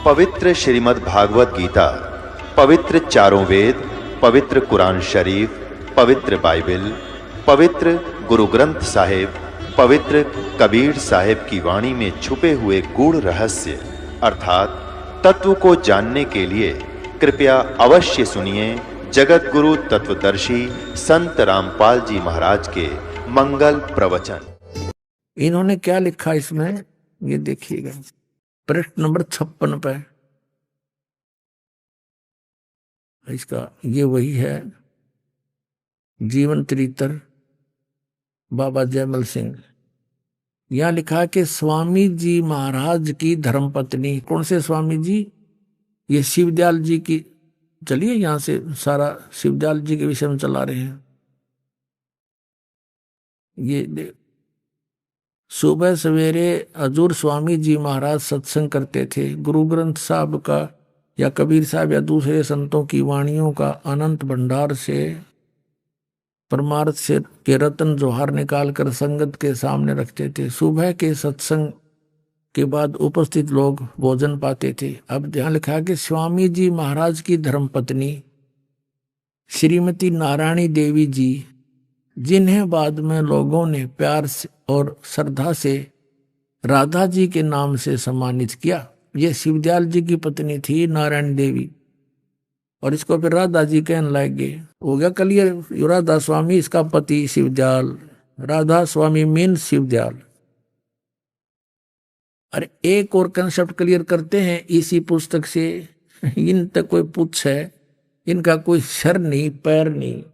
पवित्र श्रीमद् भागवत गीता, पवित्र चारों वेद, पवित्र कुरान शरीफ, पवित्र बाइबल, पवित्र गुरु ग्रंथ साहिब, पवित्र कबीर साहिब की वाणी में छुपे हुए गूढ़ रहस्य अर्थात तत्व को जानने के लिए कृपया अवश्य सुनिए जगत गुरु तत्वदर्शी संत रामपाल जी महाराज के मंगल प्रवचन। इन्होंने क्या लिखा इसमें ये देखिएगा, पृष्ठ नंबर 56 पे इसका ये वही है जीवन चरित्र बाबा जयमल सिंह। यहां लिखा कि स्वामी जी महाराज की धर्मपत्नी, कौन से स्वामी जी? ये शिवदयाल जी की। चलिए यहां से सारा शिवदयाल जी के विषय में चला रहे हैं। ये सुबह सवेरे हजूर स्वामी जी महाराज सत्संग करते थे। गुरु ग्रंथ साहब का या कबीर साहब या दूसरे संतों की वाणियों का अनंत भंडार से परमार्थ से के रत्न जोहार निकाल कर संगत के सामने रखते थे। सुबह के सत्संग के बाद उपस्थित लोग भोजन पाते थे। अब यहाँ लिखा कि स्वामी जी महाराज की धर्मपत्नी श्रीमती नारायणी देवी जी, जिन्हें बाद में लोगों ने प्यार से और श्रद्धा से राधा जी के नाम से सम्मानित किया। ये शिवदयाल जी की पत्नी थी नारायण देवी, और इसको फिर राधा जी कहने लगे। हो गया क्लियर, राधा स्वामी इसका पति शिवदयाल, राधा स्वामी मीन शिवदयाल। अरे एक और कंसेप्ट क्लियर करते हैं इसी पुस्तक से। इन तक कोई पूछे, इनका कोई सर नहीं पैर नहीं।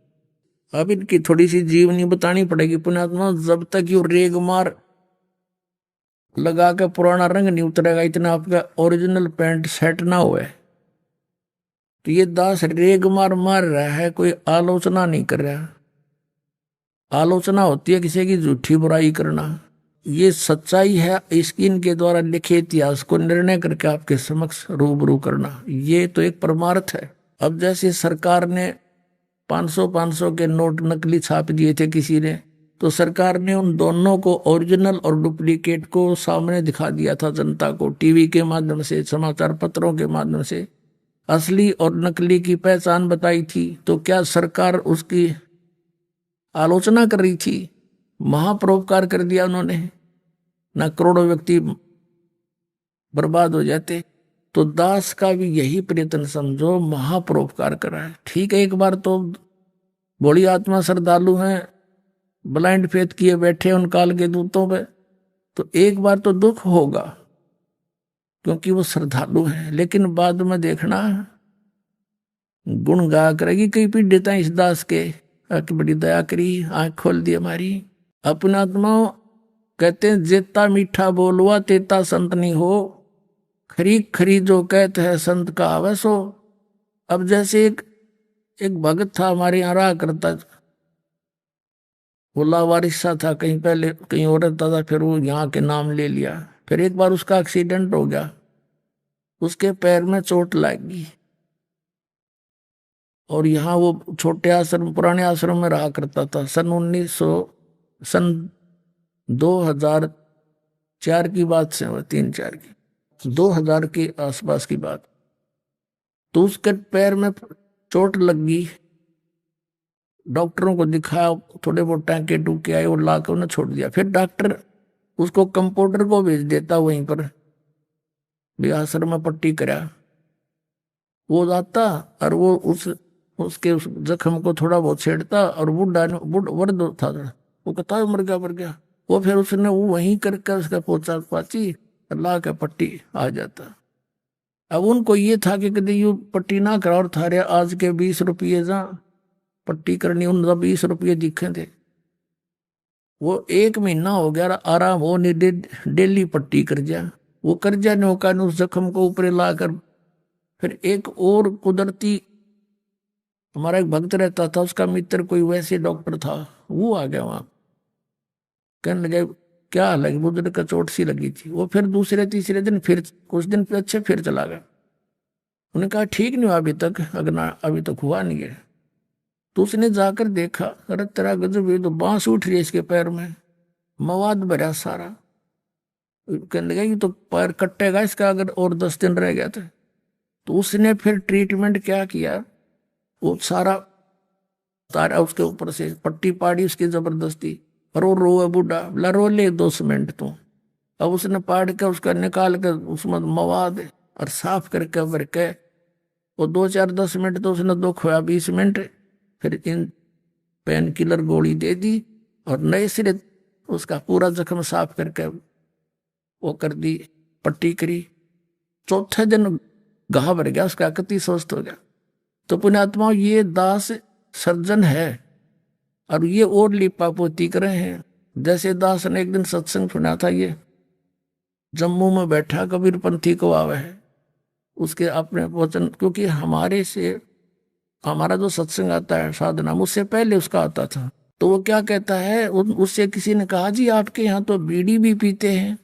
अब इनकी थोड़ी सी जीवनी बतानी पड़ेगी पुण्यात्मा। जब तक ये रेग मार लगा के पुराना रंग नहीं उतरेगा, इतना आपका ओरिजिनल पैंट सेट ना हुए, तो ये दास रेग मार मार रहा है, कोई आलोचना नहीं कर रहा। आलोचना होती है किसी की झूठी बुराई करना। ये सच्चाई है, इसकी इनके द्वारा लिखे इतिहास को निर्णय करके आपके समक्ष रूबरू करना, ये तो एक परमार्थ है। अब जैसे सरकार ने 500 के नोट नकली छाप दिए थे किसी ने, तो सरकार ने उन दोनों को, ओरिजिनल और डुप्लीकेट को सामने दिखा दिया था जनता को, टीवी के माध्यम से, समाचार पत्रों के माध्यम से असली और नकली की पहचान बताई थी। तो क्या सरकार उसकी आलोचना कर रही थी? महापरोपकार कर दिया उन्होंने, ना करोड़ों व्यक्ति बर्बाद हो जाते। तो दास का भी यही प्रयत्न समझो, महापरोपकार करा है। ठीक है, एक बार तो भोली आत्मा श्रद्धालु हैं, ब्लाइंड फेथ किए बैठे उन काल के दूतों पे, तो एक बार तो दुख होगा क्योंकि वो श्रद्धालु हैं। लेकिन बाद में देखना गुण गा करेगी कई पीड़िता इस दास के, कि बड़ी दया करी, आंख खोल दी हमारी। अपना आत्मा कहते हैं जेता मीठा बोलवा तेता संत नहीं हो, खरी खरी जो कहते हैं संत का आवे सो। अब जैसे एक भगत था हमारे यहाँ रहा करता, वो लावारिस सा था, कहीं पहले कहीं और रहता था, फिर वो यहाँ के नाम ले लिया। फिर एक बार उसका एक्सीडेंट हो गया, उसके पैर में चोट लगी, और यहाँ वो छोटे आश्रम, पुराने आश्रम में रहा करता था। सन 2004 की बात से, 3-4 की, 2000 के आसपास की बात। तो उसके पैर में चोट लगी, डॉक्टरों को दिखाया, थोड़े बहुत टाँके टूके आए, वो ला के उन्हें छोड़ दिया। फिर डॉक्टर उसको कंपाउंडर को भेज देता वहीं पर, भी आश्रम में पट्टी करा। वो जाता और वो उसके उस जख्म को थोड़ा बहुत छेड़ता, और वर्द था, वो कहता मर गया। वो फिर उसने वो वहीं करके उसका पोचा पाची ला के पट्टी आ जाता। अब उनको ये था कि कभी यू पट्टी ना करा, और थारे आज के 20 रुपये जा पट्टी करनी, उन 20 रुपये दिखे थे। वो 1 महीना हो गया आराम हो नहीं, डेली पट्टी कर जा। वो कर जा नौका ने उस जख्म को ऊपर लाकर। फिर एक और कुदरती, हमारा एक भक्त रहता था, उसका मित्र कोई वैसे डॉक्टर था, वो आ गया वहां, कहने लगे क्या लगी, बुजुर्ग का चोट सी लगी थी। वो फिर दूसरे तीसरे दिन फिर कुछ दिन अच्छे फिर चला गया। उन्होंने कहा ठीक नहीं हुआ अभी तक, अभी तक हुआ नहीं है। तो उसने जाकर देखा, अरे तेरा गजब, ये तो बांस उठ रही है इसके पैर में, मवाद भरा सारा। कहने लगा ये तो पैर कटेगा इसका अगर और 10 दिन रह गया तो उसने फिर ट्रीटमेंट क्या किया, वो सारा तारा उसके ऊपर से पट्टी पाड़ी उसकी जबरदस्ती, और वो रोए बूढ़ा, बोला रो ले 2 मिनट तू। अब उसने पाड़ के उसका निकाल कर उसमें मवाद और साफ करके भर के वो 2-4-10 मिनट तो उसने दुख हुआ 20 मिनट, फिर इन पेन किलर गोली दे दी और नए सिरे उसका पूरा जख्म साफ करके वो कर दी, पट्टी करी। चौथे दिन घाव भर गया उसका, अति स्वस्थ हो गया। तो पुण्यात्मा ये दास सर्जन है और ये और लिपापोती कर रहे हैं। जैसे दास ने एक दिन सत्संग सुना था, ये जम्मू में बैठा कबीर पंथी को आवे है उसके अपने वचन, क्योंकि हमारे से हमारा जो सत्संग आता है साधना मुझसे पहले उसका आता था। तो वो क्या कहता है, उससे किसी ने कहा जी आपके यहाँ तो बीड़ी भी पीते हैं।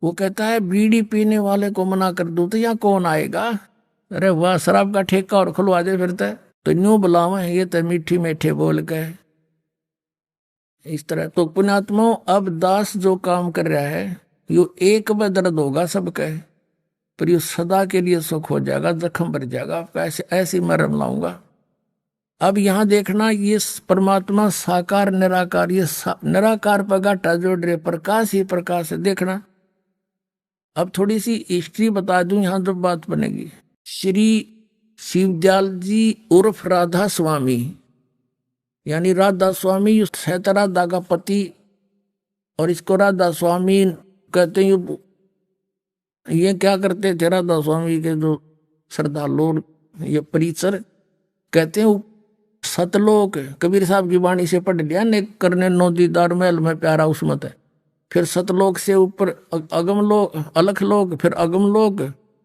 वो कहता है बीड़ी पीने वाले को मना कर दूं तो यहाँ कौन आएगा, अरे वाह शराब का ठेका और खुलवा दे फिरता है तो न्यू बुलावे, ये तो मीठी मीठे बोल गए इस तरह। तो पुण्यात्मा अब दास जो काम कर रहा है यो एक में दर्द होगा सबका, पर ये सदा के लिए सुख हो जाएगा, जख्म भर जाएगा आपका, ऐसी मरम लाऊंगा। अब यहाँ देखना ये परमात्मा साकार निराकार, ये निराकार पर घाटा जोड़ रहे, प्रकाश ही प्रकाश है। देखना अब थोड़ी सी हिस्ट्री बता दूं यहाँ जो बात बनेगी। श्री शिवदयाल जी उर्फ राधा स्वामी, यानी राधा स्वामी सहता राधा का पति, और इसको राधा स्वामी कहते हैं। ये क्या करते थे राधा स्वामी के जो श्रद्धालु ये परिचर कहते हैं, सतलोक कबीर साहब की वाणी से पढ़ लिया ने करने नो दीदार महल में प्यारा उसमत है, फिर सतलोक से ऊपर अगम लोक, अलख लोक, फिर अगम लोक,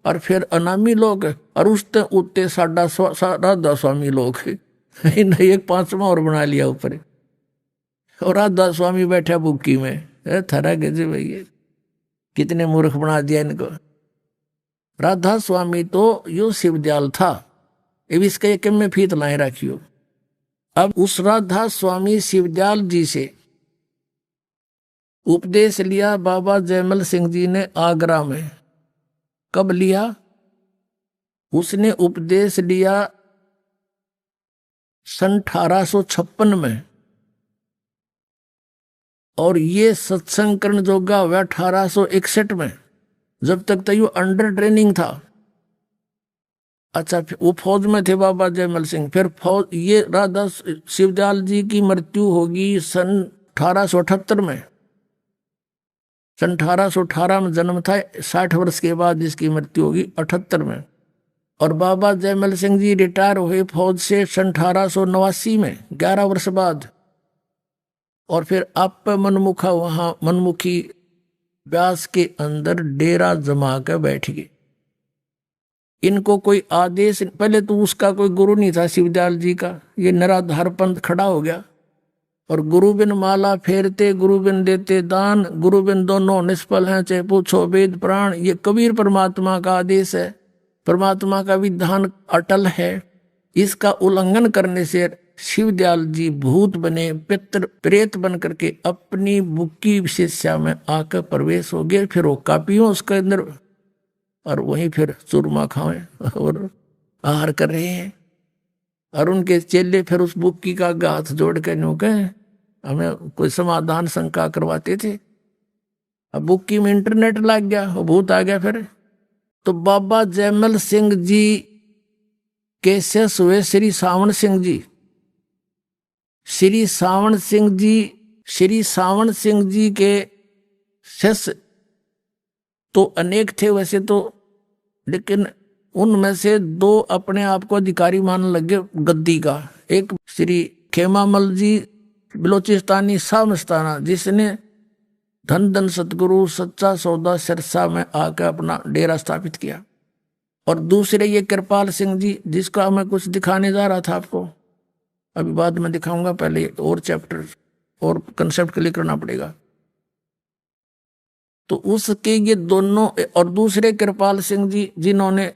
और फिर अनामी लोक, और उसते उत्ते साडा राधा स्वामी लोक एक 5वां और बना लिया ऊपर। और राधा स्वामी बैठा बुक्की में, थरा गजे भैया कितने मूर्ख बना दिया इनको। राधा स्वामी तो यो शिवदयाल था, अब इसका एक में फीत लाए रखियो। अब उस राधा स्वामी शिवदयाल जी से उपदेश लिया बाबा जयमल सिंह जी ने आगरा में। कब लिया? उसने उपदेश लिया सन 1856 में, और ये सत्संग करण जोगा हुआ 1861 में, जब तक तो ये अंडर ट्रेनिंग था। अच्छा वो फौज में थे बाबा जयमल सिंह, फिर फौज ये राधा शिवदयाल जी की मृत्यु होगी सन 1878 में। सन 1818 में जन्म था, 60 वर्ष के बाद इसकी मृत्यु होगी 78 में। और बाबा जयमल सिंह जी रिटायर हुए फौज से सन 1889 में, 11 वर्ष बाद। और फिर आप मनमुखा वहां मनमुखी व्यास के अंदर डेरा जमा कर बैठ गए। इनको कोई आदेश, पहले तो उसका कोई गुरु नहीं था शिवदयाल जी का, ये निराधार पंथ खड़ा हो गया। और गुरु बिन माला फेरते, गुरु बिन देते दान, गुरु बिन दोनों निष्फल हैं, चाहे पूछो वेद प्राण। ये कबीर परमात्मा का आदेश है, परमात्मा का विधान अटल है। इसका उल्लंघन करने से शिवदयाल जी भूत बने, पितर प्रेत बन करके अपनी बुक्की विशेषा में आकर प्रवेश हो गए। फिर वो कापियों उसके अंदर, और वहीं फिर चूरमा खाए और आहार कर रहे हैं। और उनके चेले फिर उस बुक्की का हाथ जोड़ के नो कहे हमें कोई समाधान शंका करवाते थे। अब बुक्की में इंटरनेट लग गया, वो भूत आ गया। फिर तो बाबा जयमल सिंह जी के शेष हुए श्री सावण सिंह जी। श्री सावण सिंह जी के शेष तो अनेक थे वैसे तो, लेकिन उनमें से 2 अपने आप को अधिकारी मानने लगे गद्दी का। एक श्री खेमामल जी बलोचिस्तानी सामस्ताना, जिसने धन धन सतगुरु सच्चा सौदा सिरसा में आकर अपना डेरा स्थापित किया। और दूसरे ये कृपाल सिंह जी, जिसका मैं कुछ दिखाने जा रहा था आपको, अभी बाद में दिखाऊंगा, पहले और चैप्टर और कंसेप्ट क्लियर करना पड़ेगा। तो उसके ये दोनों, और दूसरे कृपाल सिंह जी जिन्होंने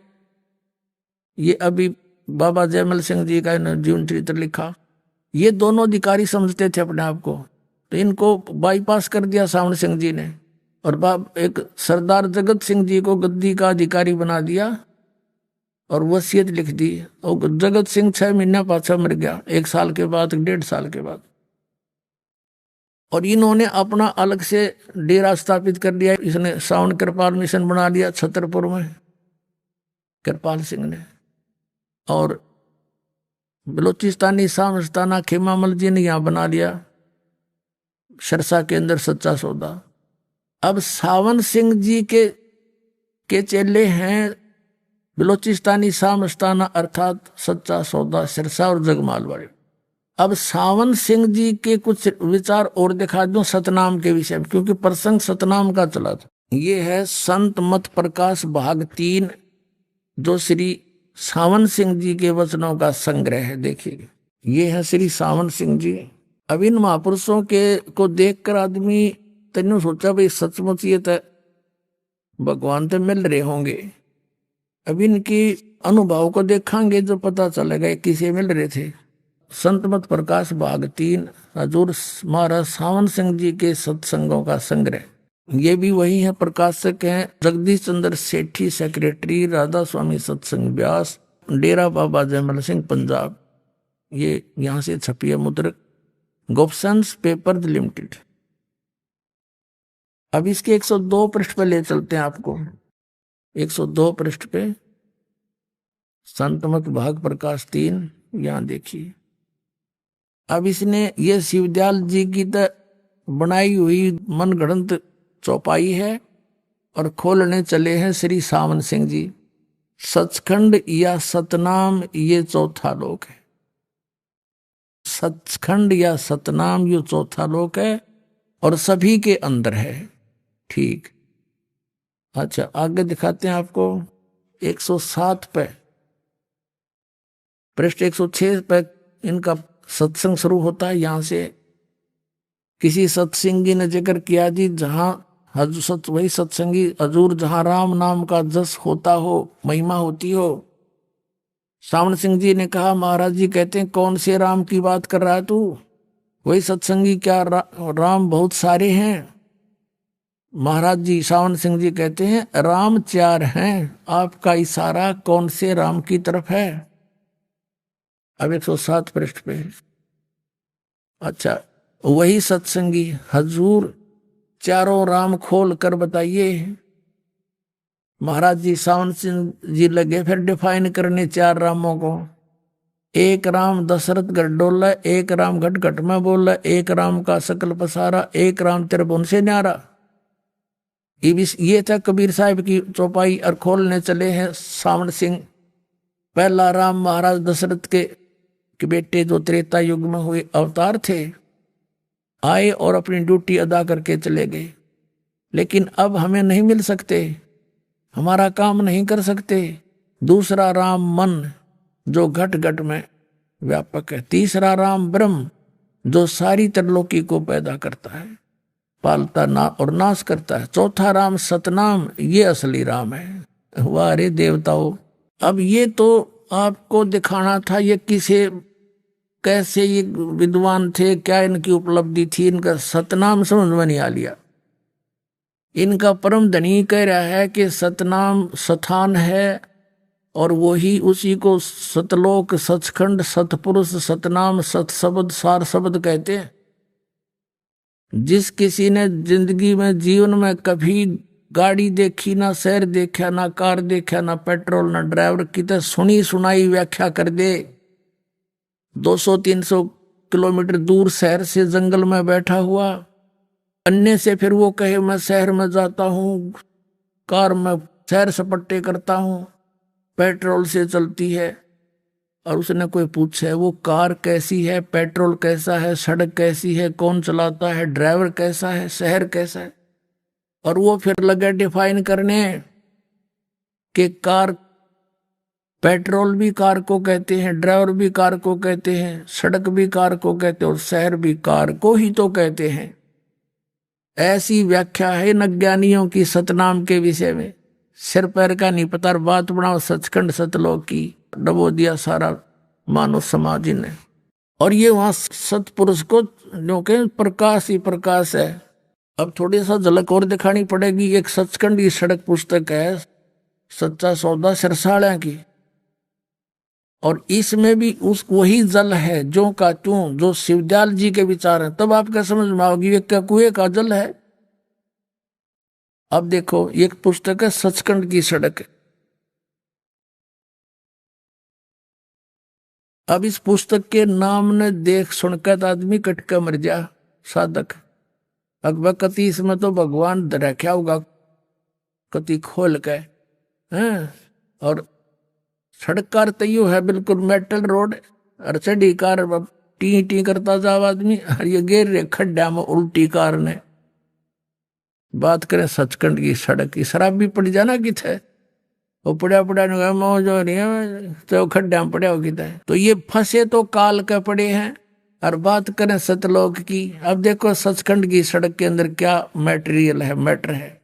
ये अभी बाबा जयमल सिंह जी का जीवन चरित्र लिखा, ये दोनों अधिकारी समझते थे अपने आप को। तो इनको बाईपास कर दिया सावण सिंह जी ने। और बाप एक सरदार जगत सिंह जी को गद्दी का अधिकारी बना दिया और वसीयत लिख दी। और जगत सिंह 6 महीने पाछा मर गया, 1 साल के बाद, 1.5 साल के बाद। और इन्होंने अपना अलग से डेरा स्थापित कर दिया। इसने सावन कृपाल मिशन बना लिया छतरपुर में, कृपाल सिंह ने। और बलोचिस्तानी सामस्ताना खेमामल जी ने यहाँ बना लिया शरसा के अंदर सच्चा सौदा। अब सावन सिंह जी के चेले हैं बलोचिस्तानी सामस्ताना अर्थात सच्चा सौदा, सिरसा और जगमाल वाले। अब सावन सिंह जी के कुछ विचार और दिखा दूं सतनाम के विषय में, क्योंकि प्रसंग सतनाम का चला था। ये है संत मत प्रकाश भाग 3, जो श्री सावन सिंह जी के वचनों का संग्रह है। देखिए, ये है श्री सावन सिंह जी। अब इन महापुरुषों के को देखकर आदमी तेने सोचा भाई सचमुच ये तो भगवान तो मिल रहे होंगे। अब इनकी अनुभव को देखेंगे जो पता चलेगा किसे मिल रहे थे। संत मत प्रकाश भाग 3, हजूर महाराज सावन सिंह जी के सत्संगों का संग्रह। ये भी वही है, प्रकाशक हैं जगदीश चंद्र सेठी, सेक्रेटरी राधा स्वामी सत्संग व्यास, डेरा बाबा जयमल सिंह पंजाब। ये यहाँ से छपी है मुद्रक, गोपसंस पेपर्स लिमिटेड। अब इसके 102 पृष्ठ पे ले चलते हैं आपको। 102 पृष्ठ पे संत मत भाग प्रकाश 3, यहाँ देखिए। अब इसने ये शिवदयाल जी की तो बनाई हुई मनगढ़ंत चौपाई है और खोलने चले हैं श्री सावन सिंह जी। सचखंड या सतनाम ये चौथा लोक है। सचखंड या सतनाम ये चौथा लोक है और सभी के अंदर है। ठीक, अच्छा आगे दिखाते हैं आपको। 107 पे पृष्ठ 106 पे इनका सत्संग शुरू होता है। यहां से किसी सत्संगी ने जिक्र किया जी, जहां वही सत्संगी हजूर जहां राम नाम का जस होता हो, महिमा होती हो। सावन सिंह जी ने कहा महाराज जी कहते हैं कौन से राम की बात कर रहा है तू? वही सत्संगी क्या राम बहुत सारे हैं। महाराज जी सावन सिंह जी कहते हैं राम 4 हैं, आपका इशारा कौन से राम की तरफ है? अब 107 पृष्ठ पे। अच्छा, वही सत्संगी हजूर चारों राम खोल कर बताइए। महाराज जी सावन सिंह जी लगे फिर डिफाइन करने 4 रामों को। एक राम दशरथ गढ़ डोला, एक राम घट घट में बोला, एक राम का सकल पसारा, एक राम त्रिभुवन से न्यारा। ये था कबीर साहब की चौपाई और खोलने चले हैं सावन सिंह। पहला राम महाराज दशरथ के बेटे जो त्रेता युग में हुए अवतार थे, आए और अपनी ड्यूटी अदा करके चले गए। लेकिन अब हमें नहीं मिल सकते, हमारा काम नहीं कर सकते। दूसरा राम मन जो घट घट में व्यापक है। तीसरा राम ब्रह्म जो सारी त्रिलोकी को पैदा करता है, पालता ना और नाश करता है। चौथा राम सतनाम, ये असली राम है। वाह रे देवताओं! अब ये तो आपको दिखाना था ये किसे कैसे ये विद्वान थे, क्या इनकी उपलब्धि थी। इनका सतनाम समझ में नहीं आ लिया। इनका परम धनी कह रहा है कि सतनाम स्थान है और वही उसी को सतलोक, सचखंड, सतपुरुष, सतनाम, सतशब्द, सार शब्द कहते हैं। जिस किसी ने जिंदगी में जीवन में कभी गाड़ी देखी, ना शहर देखा, ना कार देखा, ना पेट्रोल, ना ड्राइवर की, तो सुनी सुनाई व्याख्या कर दे। 200-300 किलोमीटर दूर शहर से जंगल में बैठा हुआ, अन्य से फिर वो कहे मैं शहर में जाता हूँ, कार में सैर सपट्टे करता हूँ, पेट्रोल से चलती है। और उसने कोई पूछे वो कार कैसी है, पेट्रोल कैसा है, सड़क कैसी है, कौन चलाता है, ड्राइवर कैसा है, शहर कैसा है। और वो फिर लगे डिफाइन करने कि कार, पेट्रोल भी कार को कहते हैं, ड्राइवर भी कार को कहते हैं, सड़क भी कार को कहते हैं और शहर भी कार को ही तो कहते हैं। ऐसी व्याख्या है न ज्ञानियों की सतनाम के विषय में। सिर पैर का नहीं पता, बात बनाओ सचखंड सतलोक की, डबो दिया सारा मानव समाज ने। और ये वहां सतपुरुष को जो के प्रकाश ही प्रकाश है। अब थोड़ी सा झलक और दिखानी पड़ेगी। एक सचखंड की सड़क पुस्तक है, सच्चा सौदा सिरसाड़ा की, और इसमें भी उस वही जल है जो का त्यों, जो शिवदयाल जी के विचार है। तब आपका समझ में आओगी ये क्या कुएं का जल है। अब देखो, एक पुस्तक है सचखंड की सड़क। अब इस पुस्तक के नाम ने देख सुनकर आदमी कटका मर जा साधक। अकबर कति इसमें तो भगवान रखा होगा कति खोल के हैं। और सड़क कार तैयो है बिल्कुल मेटल रोड, और चढ़ी कार टी टी करता जाओ आदमी, और ये गिर रहे खड्डा में उल्टी कार ने। बात करें सचखंड की सड़क की, शराब भी पड़ जाना कि थे वो पड़ा पड़ा मौज हो रही है तो खड्डा में पड़ा होगी। तो ये फंसे तो काल के पड़े हैं। और बात करें सतलोक की, अब देखो सचखंड की सड़क के अंदर क्या मैटेरियल है, मैटर है।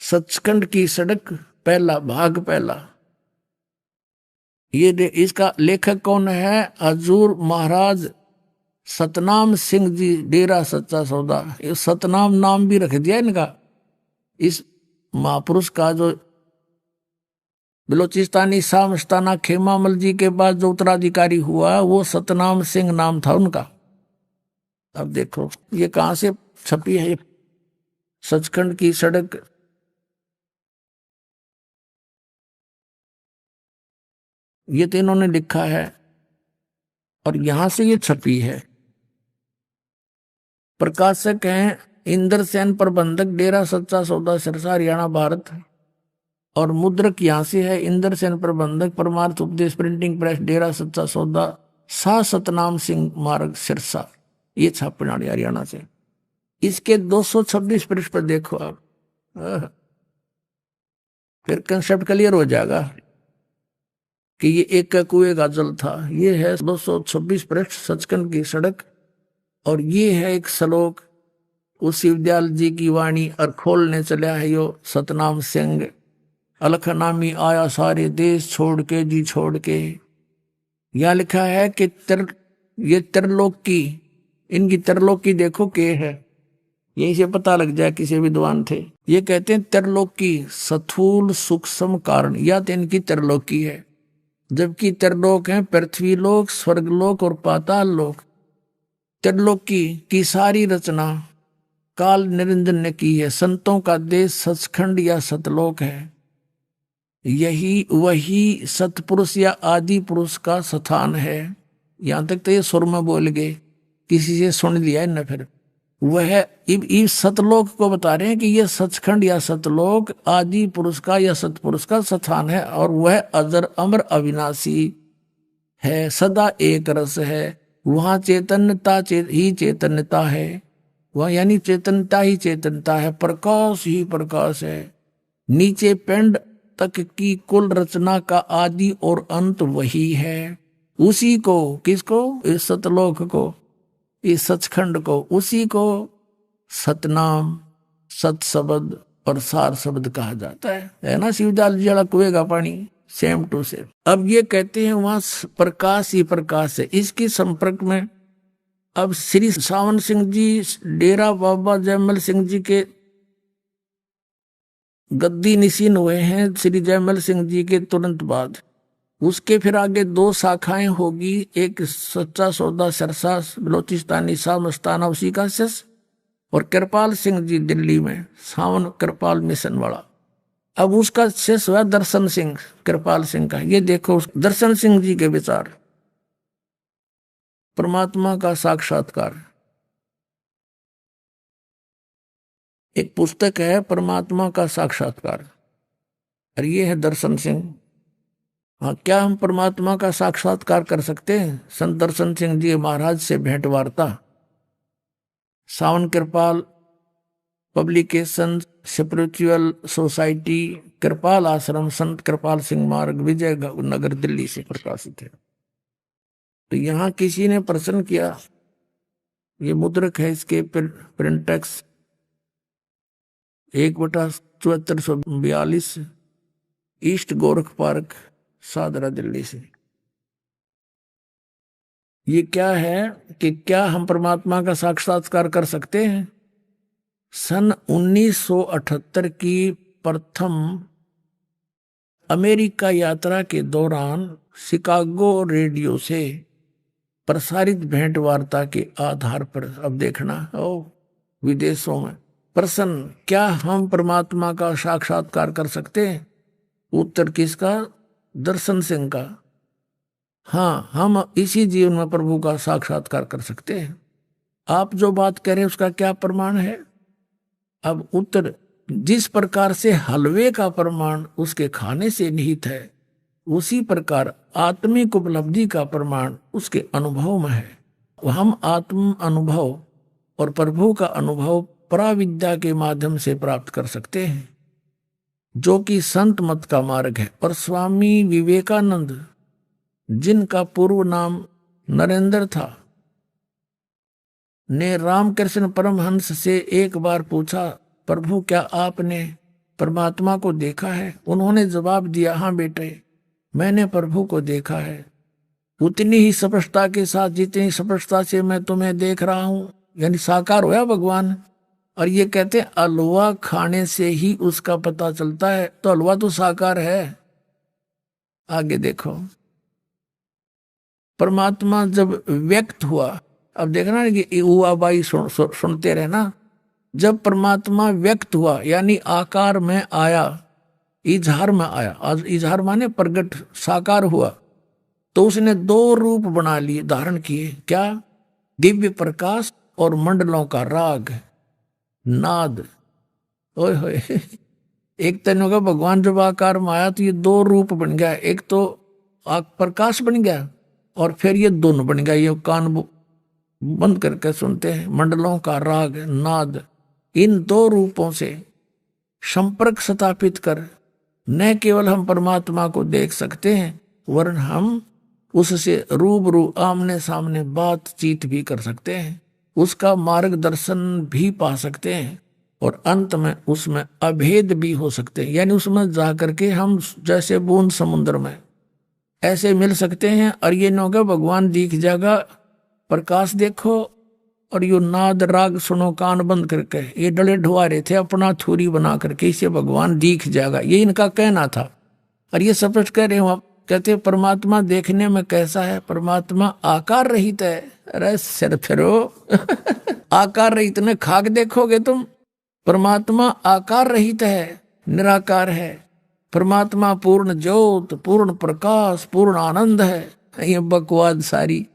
सचखंड की सड़क पहला भाग पहला, ये इसका लेखक कौन है? हजूर महाराज सतनाम सिंह जी, डेरा सच्चा सौदा। ये सतनाम नाम भी रख दिया इनका। इस महापुरुष का जो बलोचिस्तानी शाह मस्ताना खेमामल जी के बाद जो उत्तराधिकारी हुआ वो सतनाम सिंह नाम था उनका। अब देखो ये कहां से छपी है, सचखंड की सड़क। ये तो इन्होंने लिखा है और यहां से ये छपी है। प्रकाशक हैं इंद्र सेन, प्रबंधक डेरा सच्चा सौदा सिरसा हरियाणा भारत। और मुद्रक यहां से है इंद्र सेन, प्रबंधक परमार्थ उपदेश प्रिंटिंग प्रेस डेरा सच्चा सौदा शाह सतनाम सिंह मार्ग सिरसा। ये छापने वाली हरियाणा से। इसके 226 पृष्ठ पर देखो आप, फिर कंसेप्ट क्लियर हो जाएगा कि ये एक कुएं का जल था। ये है 226 पृष्ठ सचखंड की सड़क, और ये है एक श्लोक उस शिवदयाल जी की वाणी। और खोलने चला है यो सतनाम सिंह, अलखनामी आया सारे देश छोड़ के जी छोड़ के। यहां लिखा है कि ये त्रिलोक की, इनकी त्रिलोक की देखो के है, यहीं से पता लग जाए किसी विद्वान थे। ये कहते हैं त्रिलोक की स्थूल सूक्ष्म कारण, या तो इनकी त्रिलोक की है। जबकि त्रिलोक है पृथ्वी लोक, स्वर्गलोक और पाताल लोक। त्रिलोक की सारी रचना काल निरंजन ने की है। संतों का देश सचखंड या सतलोक है। यही वही सतपुरुष या आदि पुरुष का स्थान है। यहां तक तो ये सुर में बोल गए, किसी से सुन लिया है न। फिर वह इस सतलोक को बता रहे हैं कि यह सचखंड या सतलोक आदि पुरुष का या सतपुरुष का स्थान है। और वह अजर अमर अविनाशी है, सदा एक रस है। वहां चैतन्यता ही चैतन्यता है, वह यानी चैतन्यता ही चैतन्यता है, प्रकाश ही प्रकाश है। नीचे पिंड तक की कुल रचना का आदि और अंत वही है। उसी को, किसको? इस सतलोक को, इस सचखंड को, उसी को सतनाम, सत शब्द और सार शब्द कहा जाता है ना। शिवदयाल जी वाला कुएं का पानी सेम टू सेम। अब ये कहते हैं वहां प्रकाश ही प्रकाश है। इसकी संपर्क में अब श्री सावन सिंह जी डेरा बाबा जयमल सिंह जी के गद्दी निशीन हुए हैं श्री जयमल सिंह जी के तुरंत बाद। उसके फिर आगे 2 शाखाएं होगी, एक सच्चा सौदा सिरसा बलोचिस्तानी शाह मस्ताना उसी का शिष्य, और कृपाल सिंह जी दिल्ली में सावन कृपाल मिशन वाला। अब उसका शिष्य हुआ दर्शन सिंह, कृपाल सिंह का। ये देखो दर्शन सिंह जी के विचार, परमात्मा का साक्षात्कार। एक पुस्तक है परमात्मा का साक्षात्कार, और ये है दर्शन सिंह। हाँ, क्या हम परमात्मा का साक्षात्कार कर सकते हैं? संत दर्शन सिंह जी महाराज से भेंट वार्ता, सावन कृपाल पब्लिकेशन, स्पिरिचुअल सोसाइटी, कृपाल आश्रम, संत कृपाल सिंह मार्ग, विजय नगर दिल्ली से प्रकाशित है। तो यहाँ किसी ने प्रश्न किया, ये मुद्रक है इसके printex 1/7442 east Gorakh park Sadra Delhi से। ये क्या है कि क्या हम परमात्मा का साक्षात्कार कर सकते हैं? सन 1978 की प्रथम अमेरिका यात्रा के दौरान शिकागो रेडियो से प्रसारित भेंट वार्ता के आधार पर, अब देखना विदेशों में प्रश्न, क्या हम परमात्मा का साक्षात्कार कर सकते हैं? उत्तर किसका? दर्शन सिंह का। हाँ, हम इसी जीवन में प्रभु का साक्षात्कार कर सकते हैं। आप जो बात कह रहे हैं उसका क्या प्रमाण है? अब उत्तर, जिस प्रकार से हलवे का प्रमाण उसके खाने से निहित है, उसी प्रकार आत्मिक उपलब्धि का प्रमाण उसके अनुभव में है। हम आत्म अनुभव और प्रभु का अनुभव पराविद्या के माध्यम से प्राप्त कर सकते हैं, जो कि संत मत का मार्ग है। और स्वामी विवेकानंद, जिनका पूर्व नाम नरेंद्र था, ने रामकृष्ण परमहंस से एक बार पूछा, प्रभु क्या आपने परमात्मा को देखा है? उन्होंने जवाब दिया, हाँ बेटे, मैंने प्रभु को देखा है, उतनी ही स्पष्टता के साथ जितनी स्पष्टता से मैं तुम्हें देख रहा हूं। यानी साकार होया भगवान। और ये कहते हैं हलवा खाने से ही उसका पता चलता है, तो हलवा तो साकार है। आगे देखो, परमात्मा जब व्यक्त हुआ, अब देखना कि हुआ बाई सुनते रहना, जब परमात्मा व्यक्त हुआ यानी आकार में आया, इजहार में आया, आज इजहार माने प्रगट, साकार हुआ, तो उसने दो रूप बना लिए, धारण किए। क्या? दिव्य प्रकाश और मंडलों का राग, नाद। ओए होए, एक तनु का भगवान जब आकार में आया तो ये दो रूप बन गया, एक तो प्रकाश बन गया और फिर ये दोनों बन गया। ये कान बंद करके सुनते हैं, मंडलों का राग, नाद। इन दो रूपों से संपर्क स्थापित कर न केवल हम परमात्मा को देख सकते हैं, वरन हम उससे रूबरू आमने सामने बातचीत भी कर सकते हैं, उसका मार्गदर्शन भी पा सकते हैं और अंत में उसमें अभेद भी हो सकते हैं। यानी उसमें जा करके हम जैसे बूंद समुद्र में ऐसे मिल सकते हैं। और ये न होगा भगवान दिख जाएगा, प्रकाश देखो और यो नाद राग सुनो कान बंद करके, ये डले ढुआ रहे थे अपना थूरी बना करके, इसे भगवान दिख जाएगा, ये इनका कहना था। और ये सपष्ट कह रहे हो आप, कहते परमात्मा देखने में कैसा है? परमात्मा आकार रहित है। अरे सिर फिरो आकार रहित ने खाक देखोगे तुम? परमात्मा आकार रहित है, निराकार है। परमात्मा पूर्ण ज्योत, पूर्ण प्रकाश, पूर्ण आनंद है। ये बकवाद सारी।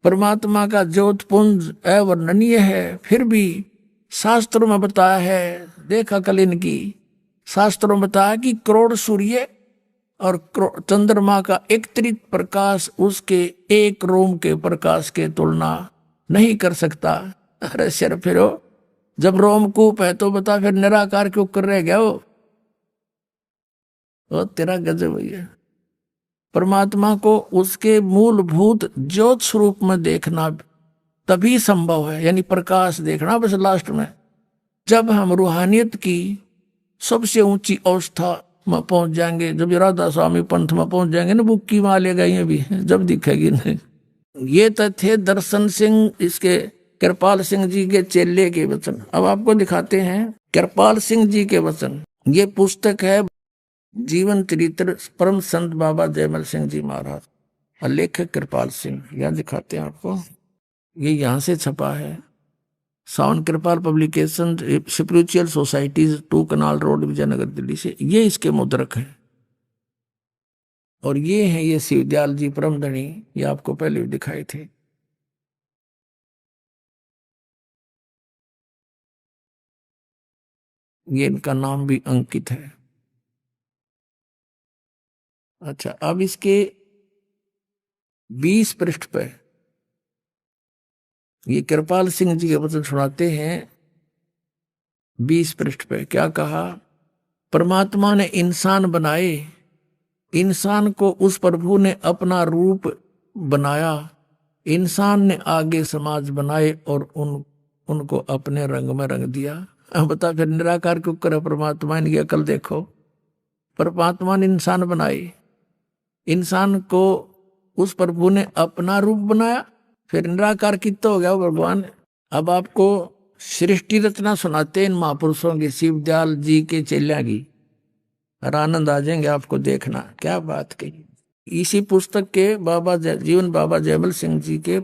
परमात्मा का ज्योत पुंज अवर्णनीय है, फिर भी शास्त्रों में बताया है, देखा कल इनकी शास्त्रों में बताया कि करोड़ सूर्य और चंद्रमा का एकत्रित प्रकाश उसके एक रोम के प्रकाश के तुलना नहीं कर सकता। अरे सिर फिरो, जब रोमकूप है तो बता फिर निराकार क्यों कर रह गया वो तेरा गजब भैया। परमात्मा को उसके मूलभूत ज्योत स्वरूप में देखना तभी संभव है, यानी प्रकाश देखना। बस लास्ट में जब हम रूहानियत की सबसे ऊंची अवस्था में पहुंच जाएंगे, जब राधा स्वामी पंथ में पहुंच जाएंगे ना, बुक्की वहां ले गई भी जब दिखेगी नहीं। ये तो थे दर्शन सिंह, इसके कृपाल सिंह जी के चेले के वचन। अब आपको दिखाते हैं कृपाल सिंह जी के वचन। ये पुस्तक है जीवन चरित्र परम संत बाबा जयमल सिंह जी महाराज, लेखक कृपाल सिंह। यहाँ दिखाते हैं आपको, ये यहाँ से छपा है, सावन कृपाल publication, spiritual societies, 2 canal road, Vijayanagar, Delhi से। ये इसके मुद्रक है। और ये है ये शिवदयाल जी परमधनी, ये आपको पहले भी दिखाए थे। ये इनका नाम भी अंकित है। अच्छा, अब इसके 20 पृष्ठ पे ये कृपाल सिंह जी के वचन सुनाते हैं। 20 पृष्ठ पे क्या कहा? परमात्मा ने इंसान बनाए, इंसान को उस प्रभु ने अपना रूप बनाया, इंसान ने आगे समाज बनाए और उनको अपने रंग में रंग दिया। अब बता फिर निराकार क्यों करे परमात्मा? इनकी अकल देखो। परमात्मा ने इंसान बनाए, इंसान को उस प्रभु ने अपना रूप बनाया, फिर निराकार कितना हो गया भगवान। अब आपको सृष्टि रचना सुनाते इन महापुरुषों की, शिवदयाल जी के चेलिया की, और आनंद आ जाएंगे आपको, देखना क्या बात कही। इसी पुस्तक के जीवन बाबा जयमल सिंह जी के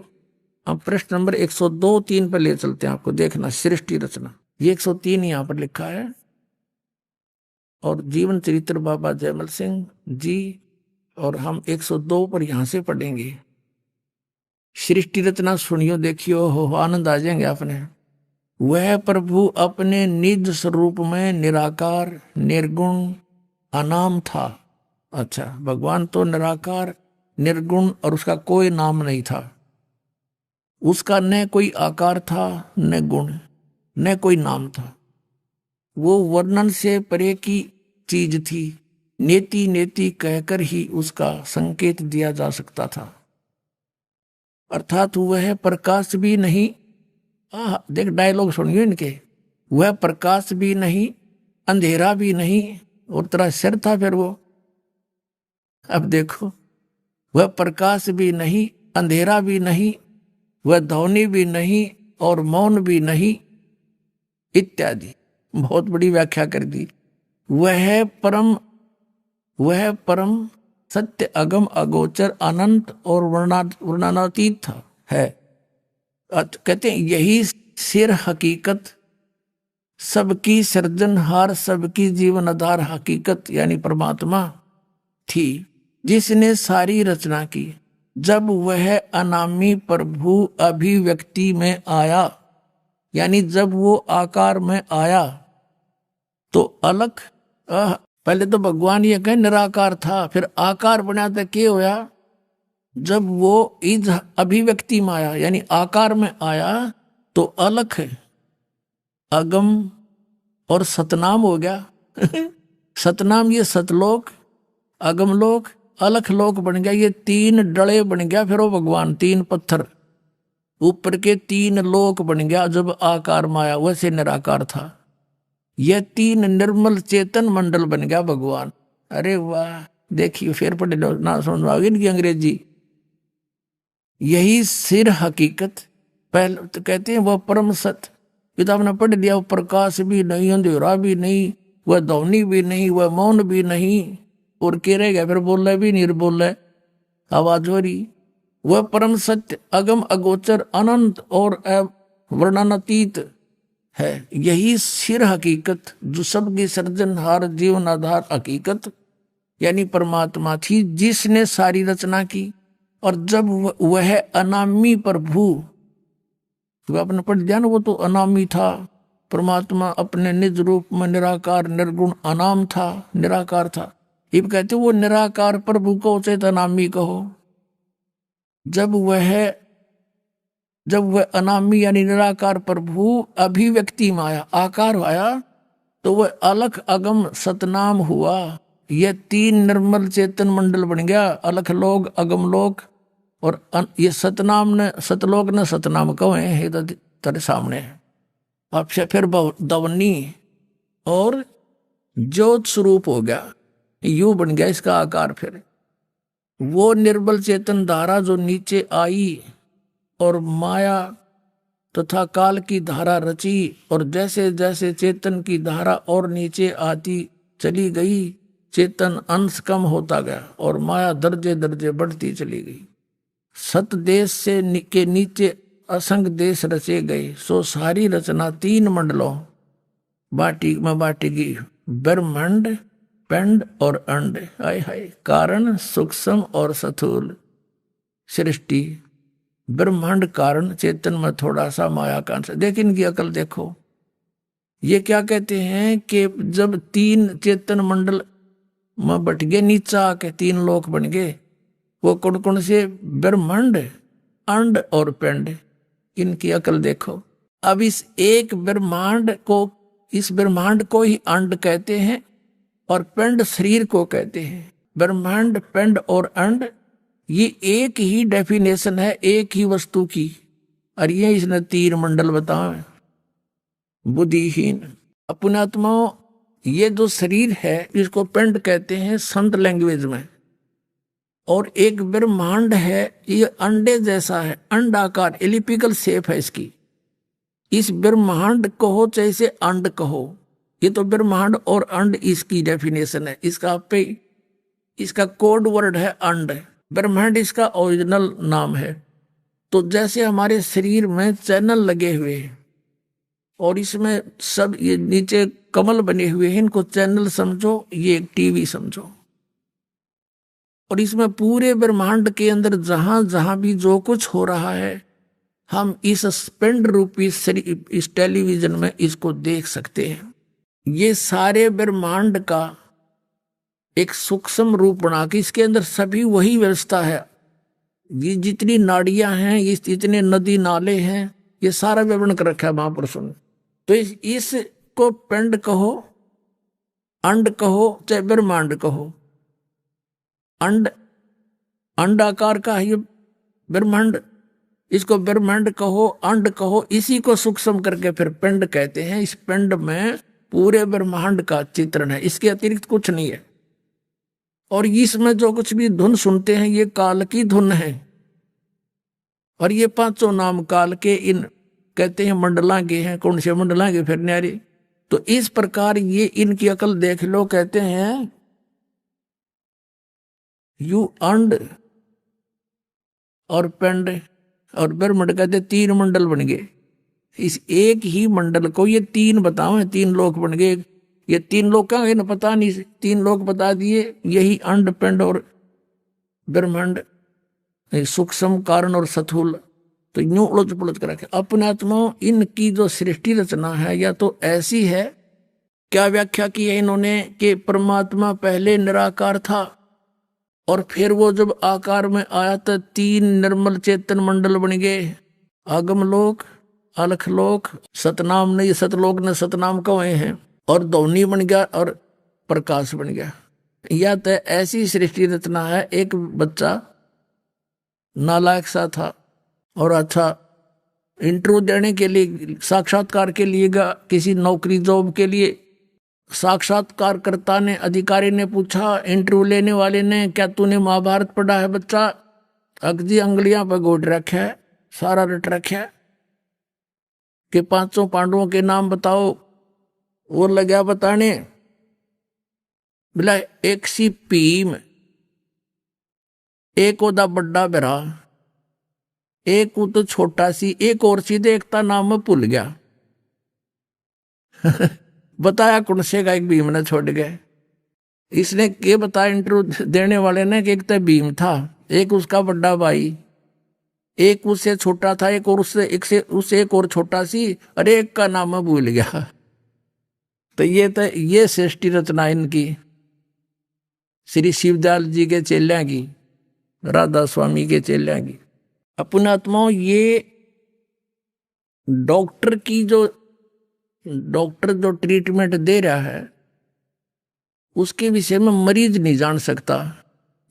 हम प्रश्न नंबर 102-3 पर ले चलते हैं आपको, देखना सृष्टि रचना, ये 103 यहाँ पर लिखा है। और जीवन चरित्र बाबा जयमल सिंह जी, और हम 102 पर यहां से पढ़ेंगे। सृष्टि रचना सुनियो, देखियो, हो आनंद आ जाएंगे आपने। वह प्रभु अपने निज स्वरूप में निराकार, निर्गुण, अनाम था। अच्छा, भगवान तो निराकार, निर्गुण और उसका कोई नाम नहीं था। उसका न कोई आकार था, न गुण, न कोई नाम था। वो वर्णन से परे की चीज थी। नेति नेति कहकर ही उसका संकेत दिया जा सकता था। अर्थात वह प्रकाश भी नहीं, देख डायलॉग सुनिए इनके, वह प्रकाश भी नहीं, अंधेरा भी नहीं, और तेरा सिर था फिर वो। अब देखो, वह प्रकाश भी नहीं, अंधेरा भी नहीं, वह ध्वनि भी नहीं, और मौन भी नहीं, इत्यादि बहुत बड़ी व्याख्या कर दी। वह परम सत्य, अगम, अगोचर, अनंत और वर्णनातीत था है। कहते हैं यही सिर हकीकत, सबकी सृजनहार, सबकी जीवन आधार हकीकत यानी परमात्मा थी, जिसने सारी रचना की। जब वह अनामी प्रभु अभिव्यक्ति में आया, यानी जब वो आकार में आया, तो अलग, पहले तो भगवान ये कहे निराकार था, फिर आकार बना तो क्या होया, जब वो इस अभिव्यक्ति में आया यानी आकार में आया, तो अलख, अगम और सतनाम हो गया। सतनाम ये सतलोक, अगमलोक, अलख लोक बन गया। ये 3 डले बन गया फिर वो भगवान, 3 पत्थर ऊपर के 3 लोक बन गया जब आकार में आया। वैसे निराकार था। यह 3 निर्मल चेतन मंडल बन गया भगवान। अरे वाह, देखिए फिर पढ़े ना समझ इनकी अंग्रेजी। यही सिर हकीकत, पहले तो कहते हैं वह परम सत्य, किताब ने पढ़ लिया। वो प्रकाश भी नहीं, अंधेरा भी नहीं, वह ध्वनि भी नहीं, वह मौन भी नहीं, और के रह गया फिर बोल रहे भी नहीं, बोल रहे आवाज हो रही। वह परम सत्य, अगम, अगोचर, अनंत और वर्णनातीत है। यही सिर हकीकत, जो सबकी सृजनहार, जीवन आधार हकीकत यानी परमात्मा थी, जिसने सारी रचना की। और जब वह अनामी प्रभु, तो आपने पढ़ दिया ना, वो तो अनामी था। परमात्मा अपने निज रूप में निराकार, निर्गुण, अनाम था, निराकार था। ये कहते वो निराकार प्रभु को चेत अनामी कहो। जब वह अनामी यानी निराकार प्रभु अभिव्यक्ति में आया, आकार आया, तो वह अलख, अगम, सतनाम हुआ। यह 3 निर्मल चेतन मंडल बन गया। अलख लोक, अगम लोक, और ये सतनाम ने, सतलोक ने सतनाम कहे हैं, तो तेरे सामने है। अब से फिर दवनी और ज्योत स्वरूप हो गया, यू बन गया इसका आकार। फिर वो निर्बल चेतन धारा जो नीचे आई और माया तथा काल की धारा रची, और जैसे जैसे चेतन की धारा और नीचे आती चली गई, चेतन अंश कम होता गया और माया दर्जे दर्जे बढ़ती चली गई। सत देश से के नीचे असंग देश रचे गए। सो सारी रचना 3 मंडलों बाटी में बाटी गई, ब्रह्मांड, पिंड और अंड। हाय हाय, कारण, सूक्ष्म और स्थूल सृष्टि। ब्रह्मांड कारण, चेतन में थोड़ा सा, माया का अंश। देख इनकी अकल देखो। ये क्या कहते हैं कि जब 3 चेतन मंडल में बट गए, नीचा आके 3 लोक बन गए। वो कौन कौन से? ब्रह्मांड, अंड और पिंड। इनकी अकल देखो। अब इस एक ब्रह्मांड को, इस ब्रह्मांड को ही अंड कहते हैं और पिंड शरीर को कहते हैं। ब्रह्मांड, पिंड और अंड ये एक ही डेफिनेशन है एक ही वस्तु की। और ये इसने 3 मंडल बताए। बुद्धिहीन अपनात्माओं, ये जो शरीर है इसको पिंड कहते हैं संत लैंग्वेज में। और एक ब्रह्मांड है, ये अंडे जैसा है, अंडाकार, एलिपिकल शेप है इसकी। इस ब्रह्मांड कहो चाहे से अंड कहो, ये तो ब्रह्मांड और अंड इसकी डेफिनेशन है। इसका पे इसका कोड वर्ड है अंड, ब्रह्मांड इसका ओरिजिनल नाम है। तो जैसे हमारे शरीर में चैनल लगे हुए हैं और इसमें सब ये नीचे कमल बने हुए हैं, इनको चैनल समझो, ये एक टीवी समझो। और इसमें पूरे ब्रह्मांड के अंदर जहां जहां भी जो कुछ हो रहा है, हम इस पिंड रूपी इस टेलीविजन में इसको देख सकते हैं। ये सारे ब्रह्मांड का एक सूक्ष्म रूप बना के इसके अंदर सभी वही व्यवस्था है। ये जितनी नाड़ियां हैं, ये इतने नदी नाले हैं, ये सारा विवरण कर रखा है महापुरुषों ने। तो इसको पिंड कहो, अंड कहो चाहे ब्रह्मांड कहो, अंड आकार का है ये ब्रह्मांड, इसको ब्रह्मांड कहो, अंड कहो, इसी को सूक्ष्म करके फिर पिंड कहते हैं। इस पिंड में पूरे ब्रह्मांड का चित्रण है, इसके अतिरिक्त कुछ नहीं है। और इसमें जो कुछ भी धुन सुनते हैं ये काल की धुन है। और ये पांचों नाम काल के, इन कहते हैं मंडला के हैं। कौन से मंडला के फिर न्यारी। तो इस प्रकार ये इनकी अकल देख लो। कहते हैं यू अंड और पिंड और ब्रह्मांड, कहते तीन मंडल बन गए। इस एक ही मंडल को ये तीन बताओ है, तीन लोक बन गए। ये तीन लोक का न पता नहीं, तीन लोक बता दिए। यही अंड पिंड और ब्रह्मांड, सूक्ष्म कारण और स्थूल। तो यूं उलझ पुलझ कर रखे अपने आत्मा। इनकी जो सृष्टि रचना है या तो ऐसी है, क्या व्याख्या की है इन्होंने कि परमात्मा पहले निराकार था और फिर वो जब आकार में आया तो तीन निर्मल चेतन मंडल बन गए। आगम लोक, अलख लोक, सतनाम ने, सतलोक ने सतनाम कहे हैं, और ध्वनि बन गया और प्रकाश बन गया। या तो ऐसी सृष्टि रचना है। एक बच्चा नालायक सा था और अच्छा इंटरव्यू देने के लिए, साक्षात्कार के लिए गया किसी नौकरी जॉब के लिए। साक्षात्कारकर्ता ने, अधिकारी ने पूछा इंटरव्यू लेने वाले ने, क्या तूने महाभारत पढ़ा है बच्चा? अगजी अंगलियां पर गोट रखा है, सारा रट रखा है कि पांचों पांडवों के नाम बताओ। वो लगा बताने, बोला एक सी भीम, एक ओदा बड्डा बिरा, एक तो छोटा सी, एक और सी देखता नाम में भूल गया। बताया कौन से का? एक भीम ने छोड़ गए। इसने के बताया इंटरव्यू देने वाले ने कि एक तो भीम था, एक उसका बड़ा भाई, एक उससे छोटा था, एक और उससे एक और छोटा सी, अरे एक का नाम मैं भूल गया। तो ये सृष्टि रचना इनकी, श्री शिवदयाल जी के चेल्यां की, राधा स्वामी के चेल्यां की। अपने आत्माओं, ये डॉक्टर जो ट्रीटमेंट दे रहा है उसके विषय में मरीज नहीं जान सकता,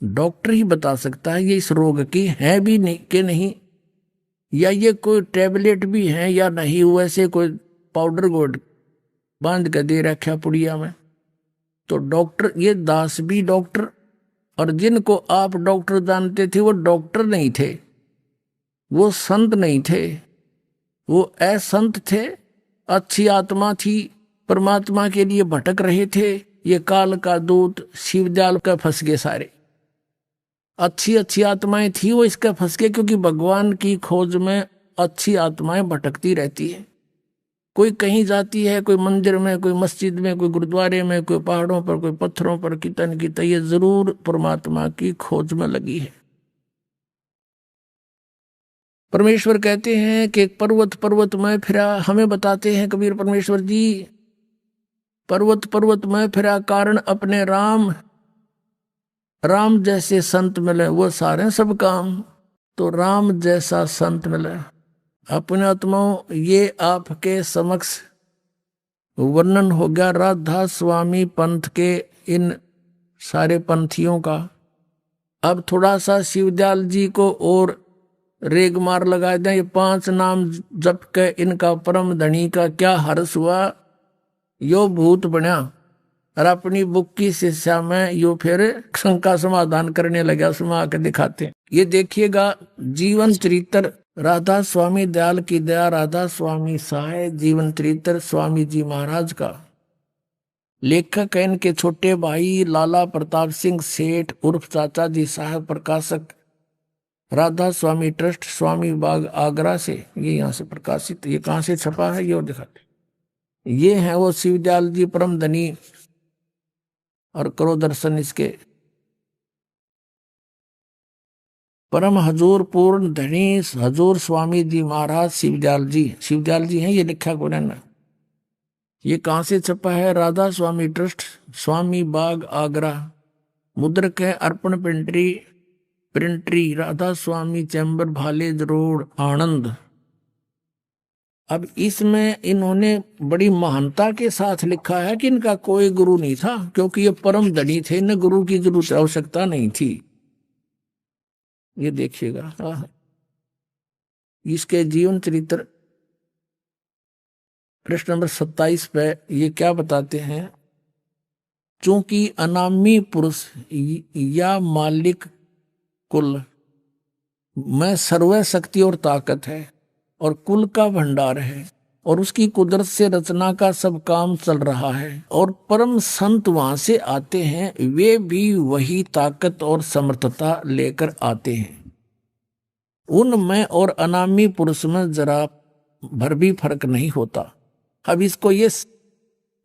डॉक्टर ही बता सकता है ये इस रोग की है भी नहीं कि नहीं, या ये कोई टैबलेट भी है या नहीं। वैसे कोई पाउडर गोड बांध कर दे रखा पुड़िया में। तो डॉक्टर, ये दास भी डॉक्टर, और जिनको आप डॉक्टर जानते थे वो डॉक्टर नहीं थे, वो संत नहीं थे, वो असंत थे। अच्छी आत्मा थी, परमात्मा के लिए भटक रहे थे। ये काल का दूत शिवदयाल का फंस गए सारे। अच्छी आत्माएं थी, वो इसका फंस गए, क्योंकि भगवान की खोज में अच्छी आत्माएं भटकती रहती है। कोई कहीं जाती है, कोई मंदिर में, कोई मस्जिद में, कोई गुरुद्वारे में, कोई पहाड़ों पर, कोई पत्थरों पर कीर्तन की, तो ये जरूर परमात्मा की खोज में लगी है। परमेश्वर कहते हैं कि पर्वत में फिरा, हमें बताते हैं कबीर परमेश्वर जी, पर्वत में फिरा कारण अपने राम, राम जैसे संत मिले वो सारे सब काम। तो राम जैसा संत मिले। अपने आत्माओं, ये आपके समक्ष वर्णन हो गया राधा स्वामी पंथ के इन सारे पंथियों का। अब थोड़ा सा शिवदयाल जी को और रेग मार लगा दें। ये 5 नाम जप के इनका परम धनी का क्या हर्ष हुआ, यो भूत बना। और अपनी बुक की शिक्षा में यो फिर शंका समाधान करने लगा। सुना के दिखाते हैं। ये देखिएगा जीवन चरित्र राधा स्वामी दयाल की दया, राधा स्वामी सहाय, जीवन चरित्र स्वामी जी महाराज का। लेखक है इनके छोटे भाई लाला प्रताप सिंह सेठ उर्फ चाचा जी साहब, प्रकाशक राधा स्वामी ट्रस्ट, स्वामी बाग आगरा से। ये यहाँ से प्रकाशित, ये कहाँ से छपा है ये और दिखाते। ये है वो शिवदयाल जी परम धनी, और करो दर्शन इसके। परम हजूर पूर्ण धनी हजूर स्वामी जी महाराज शिवदयाल जी हैं, ये लिखा को ना। ये कहाँ से छपा है? राधा स्वामी ट्रस्ट, स्वामी बाग आगरा। मुद्रक है अर्पण प्रिंटरी, राधा स्वामी चैम्बर, भालेज रोड, आनंद। अब इसमें इन्होंने बड़ी महानता के साथ लिखा है कि इनका कोई गुरु नहीं था, क्योंकि ये परम धनी थे, इन्हें गुरु की जरूरत आवश्यकता नहीं थी। ये देखिएगा इसके जीवन चरित्र प्रश्न नंबर 27 पे ये क्या बताते हैं। चूंकि अनामी पुरुष या मालिक कुल में सर्व शक्ति और ताकत है, और कुल का भंडार है, और उसकी कुदरत से रचना का सब काम चल रहा है, और परम संत वहां से आते हैं, वे भी वही ताकत और समर्थता लेकर आते हैं। उनमें और अनामी पुरुष में जरा भर भी फर्क नहीं होता। अब इसको ये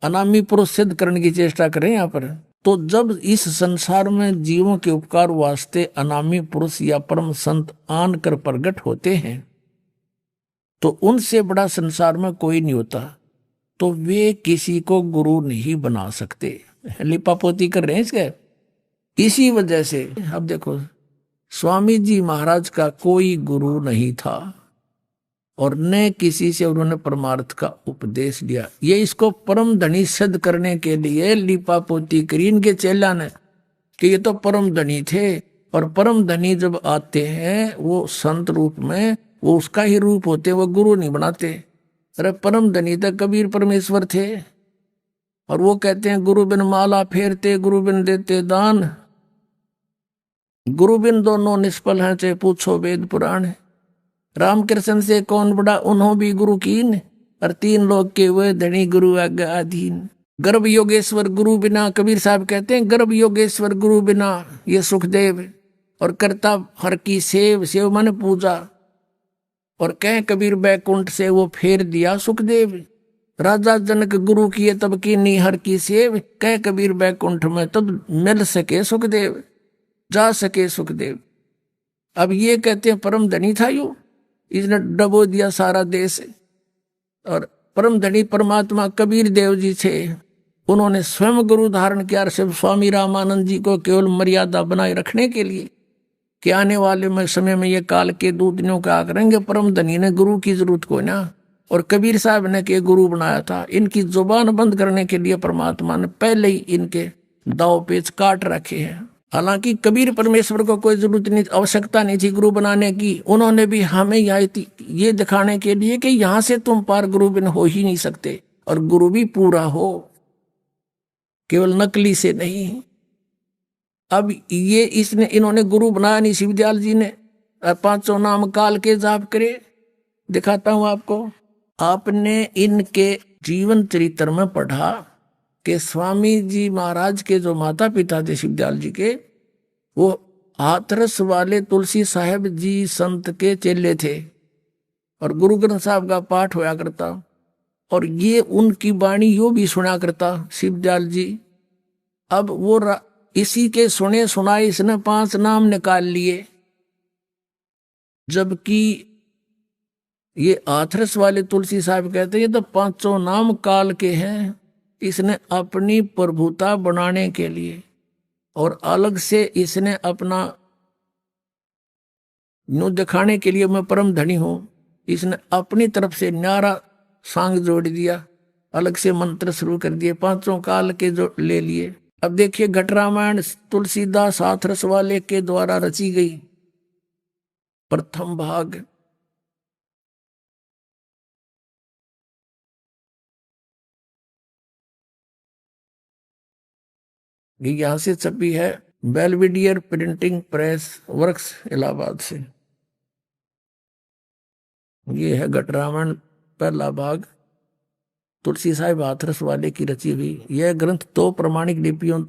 अनामी पुरुष सिद्ध करने की चेष्टा करें यहाँ पर। तो जब इस संसार में जीवों के उपकार वास्ते अनामी पुरुष या परम संत आन कर प्रकट होते हैं, तो उनसे बड़ा संसार में कोई नहीं होता, तो वे किसी को गुरु नहीं बना सकते। लिपापोती कर रहे हैं इसके। इसी वजह से अब देखो, स्वामी जी महाराज का कोई गुरु नहीं था, और न किसी से उन्होंने परमार्थ का उपदेश दिया। ये इसको परम धनी सिद्ध करने के लिए लिपापोती करी इनके चेला ने कि ये तो परम धनी थे, और परम धनी जब आते हैं वो संत रूप में, वो उसका ही रूप होते, वो गुरु नहीं बनाते। अरे परम धनी तक कबीर परमेश्वर थे, और वो कहते हैं गुरु बिन माला फेरते, गुरु बिन देते दान, गुरु बिन दोनों निष्फल हैं, चाहे पूछो वेद पुराण। रामकृष्ण से कौन बड़ा, उन्हों भी गुरु कीन, और तीन लोग के वे धनी गुरु आज्ञा अधीन। गर्भ योगेश्वर गुरु बिना, कबीर साहब कहते हैं गर्भ योगेश्वर गुरु बिना, ये सुखदेव। और करता हर की सेव माने पूजा, और कह कबीर बैकुंठ से वो फेर दिया सुखदेव। राजा जनक गुरु किए तब की नी हर की सेव, कह कबीर बैकुंठ में तब मिल सके सुखदेव, जा सके सुखदेव। अब ये कहते हैं परम धनी था यू, इसने डबो दिया सारा देश। और परम धनी परमात्मा कबीर देव जी थे, उन्होंने स्वयं गुरु धारण किया, सिर्फ स्वामी रामानंद जी को केवल मर्यादा बनाए रखने के लिए कि आने वाले में समय में ये काल के दूतनियों का करेंगे। परम धनी ने गुरु की जरूरत को ना, और कबीर साहब ने के गुरु बनाया था। इनकी जुबान बंद करने के लिए परमात्मा ने पहले ही इनके दाव पेच काट रखे हैं। हालांकि कबीर परमेश्वर को कोई जरूरत नहीं, आवश्यकता नहीं थी गुरु बनाने की। उन्होंने भी हमें ये दिखाने के लिए कि यहां से तुम पार गुरु बिन हो ही नहीं सकते, और गुरु भी पूरा हो, केवल नकली से नहीं। अब ये इन्होंने गुरु बनाया नहीं शिवदयाल जी ने, पांचों नाम काल के जाप करे। दिखाता हूं आपको। आपने इनके जीवन चरित्र में पढ़ा कि स्वामी जी महाराज के जो माता पिता थे शिवदयाल जी के, वो हाथरस वाले तुलसी साहेब जी संत के चेले थे, और गुरु ग्रंथ साहब का पाठ होया करता, और ये उनकी वाणी यो भी सुना करता शिवदयाल जी। अब वो इसी के सुने सुनाए इसने 5 नाम निकाल लिए, जबकि ये हाथरस वाले तुलसी साहब कहते हैं ये तो 5 नाम काल के हैं। इसने अपनी प्रभुता बनाने के लिए, और अलग से इसने अपना न्यू दिखाने के लिए मैं परम धनी हूं, इसने अपनी तरफ से न्यारा सांग जोड़ दिया, अलग से मंत्र शुरू कर दिए, 5 काल के जो ले लिए। अब देखिए घट रामायण तुलसीदास हाथरस वाले के द्वारा रची गई प्रथम भाग। यहां से छपी है Belvedere printing press works Allahabad से। ये है घट रामायण पहला भाग, तुलसी साहिब हाथरस वाले की रची हुई। यह ग्रंथ 2 प्रमाणिक लिपियों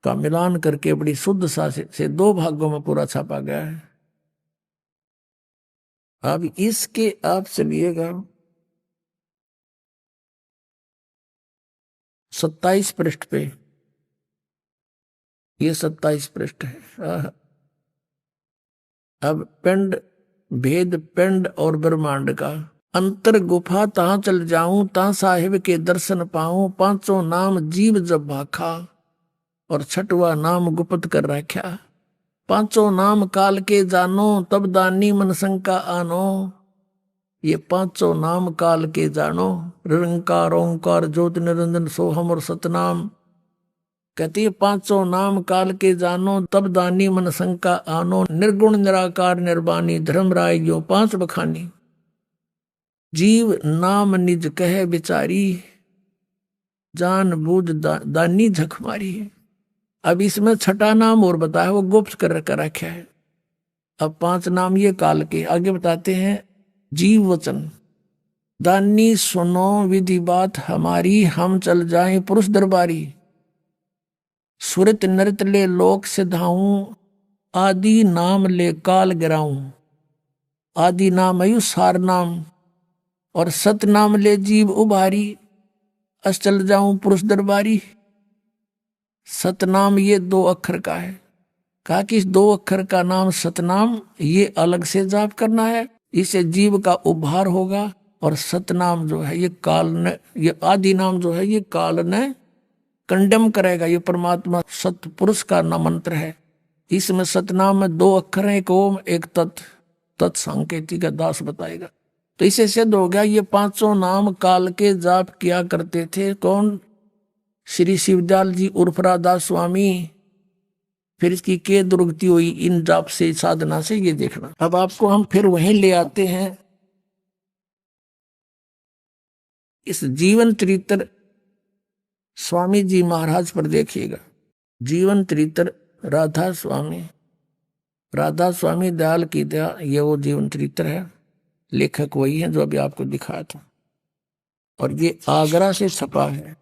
का मिलान करके बड़ी शुद्ध सा से 2 भागों में पूरा छापा गया है। अब इसके आप चलिएगा 27 पृष्ठ पे, ये 27 पृष्ठ है। अब पिंड भेद पिंड और ब्रह्मांड का, अंतर गुफा तहां चल जाऊं ता साहिब के दर्शन पाऊं, 5 नाम जीव जब भाखा और 6वां नाम गुप्त कर रखा, 5 नाम काल के जानो तब दानी मन शंका आनो। ये 5 नाम काल के जानो, निरंकार ओंकार ज्योति निरंजन सोहम और सतनाम। कहती है 5 नाम काल के जानो तब दानी मन शंका आनो, निर्गुण निराकार निर्वाणी धर्म राय जो 5 बखानी, जीव नाम निज कहे बिचारी, जान बूझ दानी झक मारी। अब इसमें 6ठा नाम और बताया, वो गुप्त कर रखा है। अब 5 नाम ये काल के, आगे बताते हैं जीव वचन, दानी सुनो विधि बात हमारी, हम चल जाएं पुरुष दरबारी, सुरत नृत ले लोक सिधाऊं, आदि नाम ले काल गिराऊं। आदि नाम आयु सार नाम और सत नाम ले जीव उभारी, अस चल जाऊं पुरुष दरबारी। सतनाम ये 2 अक्षर का है, कहा कि इस 2 अक्षर का नाम सतनाम ये अलग से जाप करना है, इससे जीव का उद्धार होगा। और सतनाम जो है ये काल ने, ये आदि नाम जो है ये काल ने कंडेम करेगा। ये परमात्मा सत पुरुष का नाम मंत्र है। इसमें सतनाम में 2 अक्षर हैं, एक ओम एक तत्, तत्संकेती का दास बताएगा। तो इसे सिद्ध हो गया ये 5 नाम काल के जाप किया करते थे। कौन? श्री शिवदयाल जी उर्फ राधास स्वामी। फिर इसकी के दुर्गति हुई इन जाप से, साधना से, ये देखना। अब आपको हम फिर वहीं ले आते हैं इस जीवन चरित्र स्वामी जी महाराज पर। देखिएगा जीवन चरित्र राधा स्वामी, राधा स्वामी दयाल की दया, ये वो जीवन चरित्र है। लेखक वही है जो अभी आपको दिखाया था, और ये आगरा से छपा है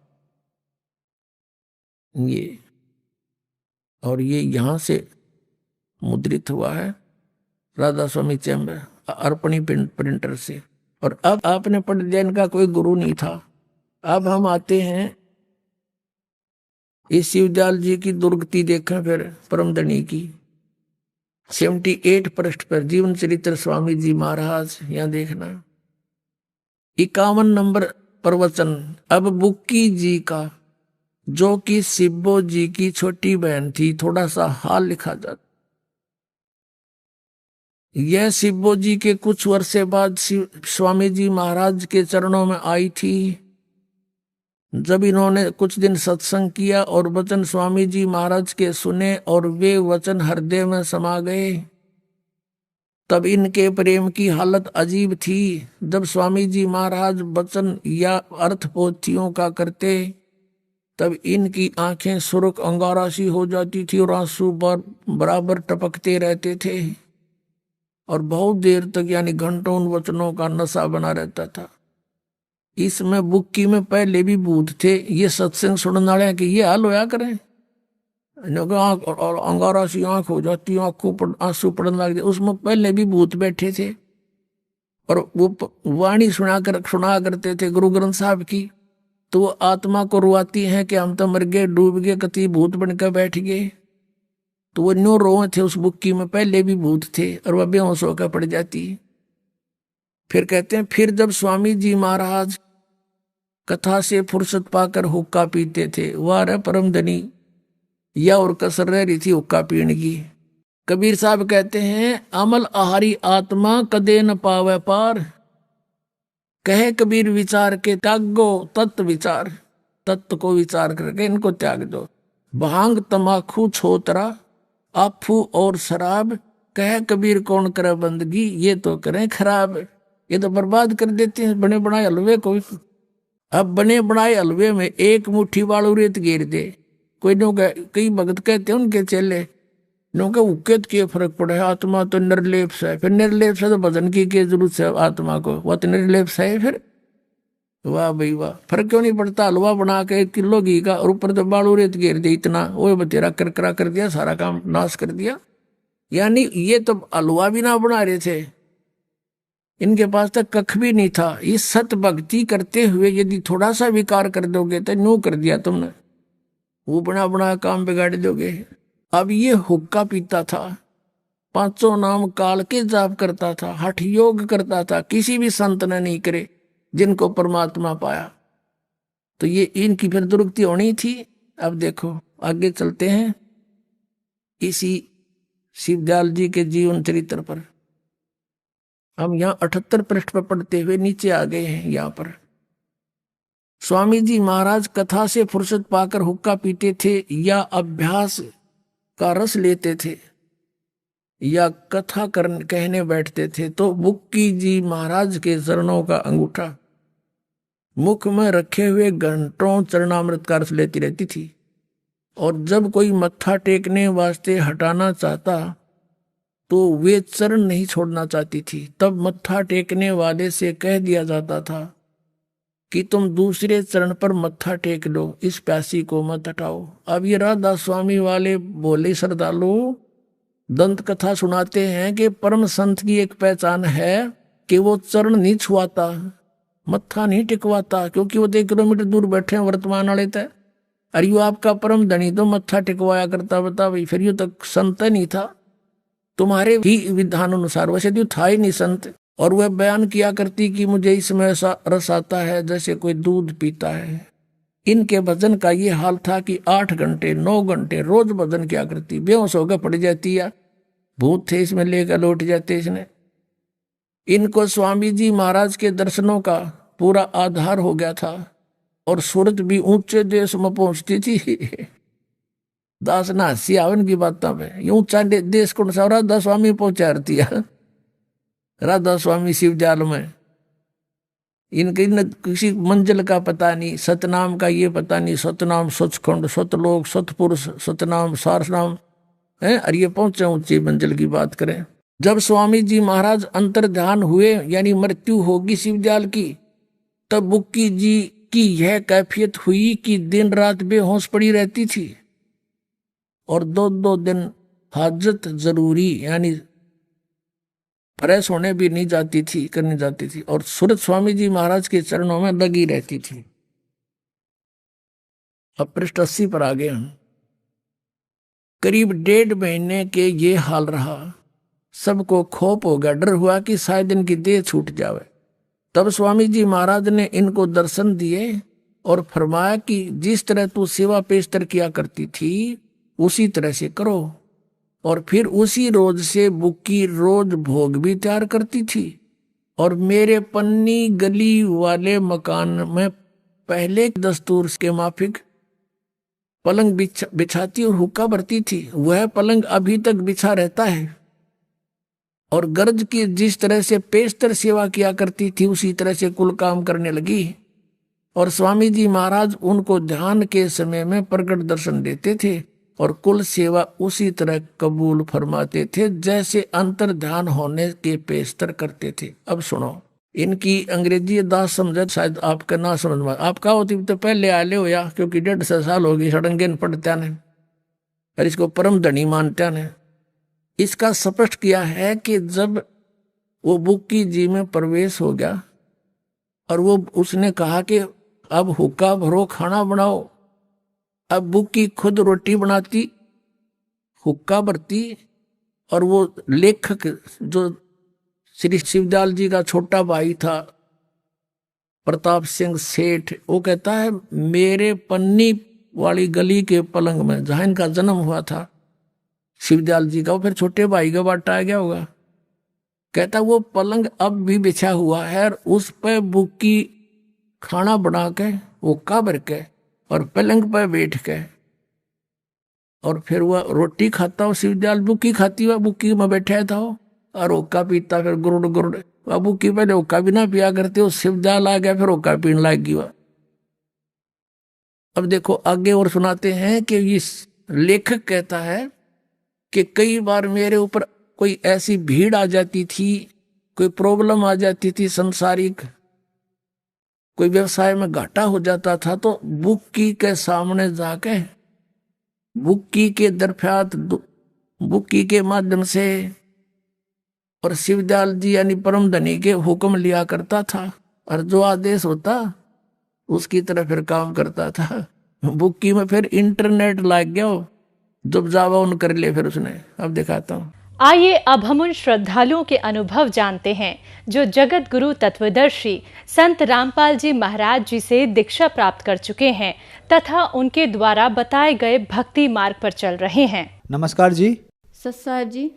ये, और ये यहां से मुद्रित हुआ है राधा स्वामी चैम्बर अर्पणी प्रिंटर से। और अब आपने पढ़ लिया, इनका कोई गुरु नहीं था। अब हम आते हैं इस शिवदयाल जी की दुर्गति देखें फिर परमदनी की 78 पृष्ठ पर जीवन चरित्र स्वामी जी महाराज। यहां देखना 51 नंबर प्रवचन। अब बुक्की जी का, जो कि सिब्बो जी की छोटी बहन थी, थोड़ा सा हाल लिखा जाता। यह सिब्बो जी के कुछ वर्षे बाद स्वामी जी महाराज के चरणों में आई थी। जब इन्होंने कुछ दिन सत्संग किया और वचन स्वामी जी महाराज के सुने और वे वचन हृदय में समा गए, तब इनके प्रेम की हालत अजीब थी। जब स्वामी जी महाराज वचन या अर्थ पोथियों का करते, तब इनकी आंखें सुर्ख अंगारा सी हो जाती थी और आंसू बराबर टपकते रहते थे, और बहुत देर तक यानी घंटों उन वचनों का नशा बना रहता था। इसमें बुक्की में पहले भी भूत थे। ये सत्संग सुनने वाले कि ये हाल होया करें, आंख और अंगारा सी आंख हो जाती, आंखों पर आंसू पड़ने लग जाते। उसमें पहले भी भूत बैठे थे और वो वाणी सुना करते थे गुरु ग्रंथ साहब की। तो वो आत्मा को रुआती हैं कि हम तो मर गए, डूब गए, कति भूत बनकर बैठ गए। तो वो न्यू रोए थे उस बुक्की में, पहले भी भूत थे, और वह बेहोश होकर पड़ जाती। फिर कहते हैं, फिर जब स्वामी जी महाराज कथा से फुर्सत पाकर हुक्का पीते थे, वाह परम धनी, या और कसर रह रही थी हुक्का पीने की। कबीर साहब कहते हैं, अमल आहारी आत्मा कदे न पावे पार, कहे कबीर विचार के त्यागो तत्व विचार। तत्व को विचार करके इनको त्याग दो। भांग तमाखू छोतरा आफू और शराब, कहे कबीर कौन करे बंदगी, ये तो करें खराब। ये तो बर्बाद कर देते हैं बने बनाए हलवे को। अब बने बनाए हलवे में एक मुट्ठी वालू रेत घेर दे। कोई नो कई भगत कहते हैं उनके चेले, क्योंकि उकेत के फर्क पड़े, आत्मा तो निर्लेप है, फिर निर्लेप से तो भजन की जरूरत है आत्मा को, वह तो निर्लेप है फिर। वाह भाई वाह, फर्क क्यों नहीं पड़ता? हलवा बना के 1 किलो घी का और ऊपर तो बालू रेत घेर दिया, इतना वो बतेरा करकरा कर दिया, सारा काम नाश कर दिया। यानी ये तो हलवा भी ना बना रहे थे, इनके पास तक कख भी नहीं था। इस सत भक्ति करते हुए यदि थोड़ा सा विकार कर दोगे तो न्यू कर दिया तुमने, वो बना बना काम बिगाड़ दोगे। अब ये हुक्का पीता था, 500 नाम काल के जाप करता था, हठ योग करता था, किसी भी संत ने नहीं करे जिनको परमात्मा पाया। तो ये इनकी फिर दुर्गति होनी थी। अब देखो आगे चलते हैं इसी शिवदयाल जी के जीवन चरित्र पर। हम यहाँ 78 पृष्ठ पर पढ़ते हुए नीचे आ गए हैं। यहाँ पर स्वामी जी महाराज कथा से फुर्सत पाकर हुक्का पीते थे या अभ्यास का रस लेते थे या कथा कहने बैठते थे तो बुक्की जी महाराज के चरणों का अंगूठा मुख में रखे हुए घंटों चरणामृत का रस लेती रहती थी। और जब कोई मत्था टेकने वास्ते हटाना चाहता तो वे चरण नहीं छोड़ना चाहती थी। तब मत्था टेकने वाले से कह दिया जाता था कि तुम दूसरे चरण पर मत्था टेक लो, इस प्यासी को मत हटाओ। अब ये राधा स्वामी वाले बोले श्रद्धालु दंत कथा सुनाते हैं कि परम संत की एक पहचान है कि वो चरण नहीं छुआता, मत्था नहीं टिकवाता, क्योंकि वो 1 किलोमीटर दूर बैठे हैं वर्तमान वाले तय। अरे यो आपका परम धनी तो मत्था टिकवाया करता, बता भाई, फिर यो तक संत नहीं था तुम्हारे ही विधान अनुसार, वैसे तो था ही नहीं संत। और वह बयान किया करती कि मुझे इसमें ऐसा रस आता है जैसे कोई दूध पीता है। इनके भजन का ये हाल था कि 8 घंटे 9 घंटे रोज भजन किया करती, बेहोश होकर पड़ जाती या भूत थे इसमें लेकर लौट जाते इसने। इनको स्वामी जी महाराज के दर्शनों का पूरा आधार हो गया था और सूरत भी ऊंचे देश में पहुंचती थी। दास ना हंसी आवन की बात पे ऊंचा देश कौन सा? राधा स्वामी पहुंचा रही है, राधा स्वामी शिवदयाल में। इनके किसी मंजिल का पता नहीं, सतनाम का ये पता नहीं, सतनाम सचखंड सतलोक सतपुरुष सतनाम सारनाम है। और ये पहुंचे ऊंची मंजिल की बात करें। जब स्वामी जी महाराज अंतर ध्यान हुए यानी मृत्यु होगी शिवदयाल की, तब बुक्की जी की यह कैफियत हुई कि दिन रात बेहोश पड़ी रहती थी और 2-2 दिन हाजत जरूरी यानी फ्रेश होने भी नहीं जाती थी, करने जाती थी, और सूरत स्वामी जी महाराज के चरणों में लगी रहती थी। अब पृष्ठ 80 पर आ गए हम। करीब 1.5 महीने के ये हाल रहा। सबको खोप हो गया, डर हुआ कि शायद इनकी देह छूट जावे। तब स्वामी जी महाराज ने इनको दर्शन दिए और फरमाया कि जिस तरह तू सेवा पेशतर किया करती थी उसी तरह से करो। और फिर उसी रोज से बुक्की रोज भोग भी तैयार करती थी और मेरे पन्नी गली वाले मकान में पहले दस्तूर के माफिक पलंग बिछाती और हुक्का भरती थी। वह पलंग अभी तक बिछा रहता है और गर्ज की जिस तरह से पेशतर सेवा किया करती थी उसी तरह से कुल काम करने लगी। और स्वामी जी महाराज उनको ध्यान के समय में प्रकट दर्शन देते थे और कुल सेवा उसी तरह कबूल फरमाते थे जैसे अंतर ध्यान होने के पेशतर करते थे। अब सुनो, इनकी अंग्रेजी दास समझ शायद आपका ना समझ में, आपका होती तो पहले आले हो या, क्योंकि 150 साल हो गई सड़ंगेन पढ़त्या ने और इसको परम धनी मानत्या ने। इसका स्पष्ट किया है कि जब वो बुक्की जी में प्रवेश हो गया और वो उसने कहा कि अब हुक्का भरो खाना बनाओ। अब बुक्की खुद रोटी बनाती, हुक्का भरती, और वो लेखक जो श्री शिवदयाल जी का छोटा भाई था प्रताप सिंह सेठ, वो कहता है मेरे पन्नी वाली गली के पलंग में जहां इनका जन्म हुआ था शिवदयाल जी का, वो फिर छोटे भाई का बाटा आ गया होगा, कहता वो पलंग अब भी बिछा हुआ है और उस पर बुक्की खाना बना के हुक्का भर के और पलंग पर बैठ के और फिर वह रोटी खाता हो, शिवदयाल बुक्की खाती हुआ बुक्की में बैठा था और हुक्का पीता, फिर गुरुड़ गुरुड़। बुक्की पहले हुक्का भी ना पिया करते, वो शिवदयाल आ गया फिर हुक्का पीने लग गया। अब देखो आगे और सुनाते हैं कि इस लेखक कहता है कि कई बार मेरे ऊपर कोई ऐसी भीड़ आ जाती थी, कोई प्रॉब्लम आ जाती थी संसारिक, कोई व्यवसाय में घाटा हो जाता था, तो बुक्की के सामने जाके बुक्की के दरफ्यात बुक्की के माध्यम से और शिवदयाल जी यानी परम धनी के हुक्म लिया करता था, और जो आदेश होता उसकी तरह फिर काम करता था। बुक्की में फिर इंटरनेट लग गया, जब जावा उन कर ले फिर उसने। अब दिखाता हूँ। आइए अब हम उन श्रद्धालुओं के अनुभव जानते हैं जो जगत गुरु तत्वदर्शी संत रामपाल जी महाराज जी से दीक्षा प्राप्त कर चुके हैं तथा उनके द्वारा बताए गए भक्ति मार्ग पर चल रहे हैं। नमस्कार जी। सत साहब जी।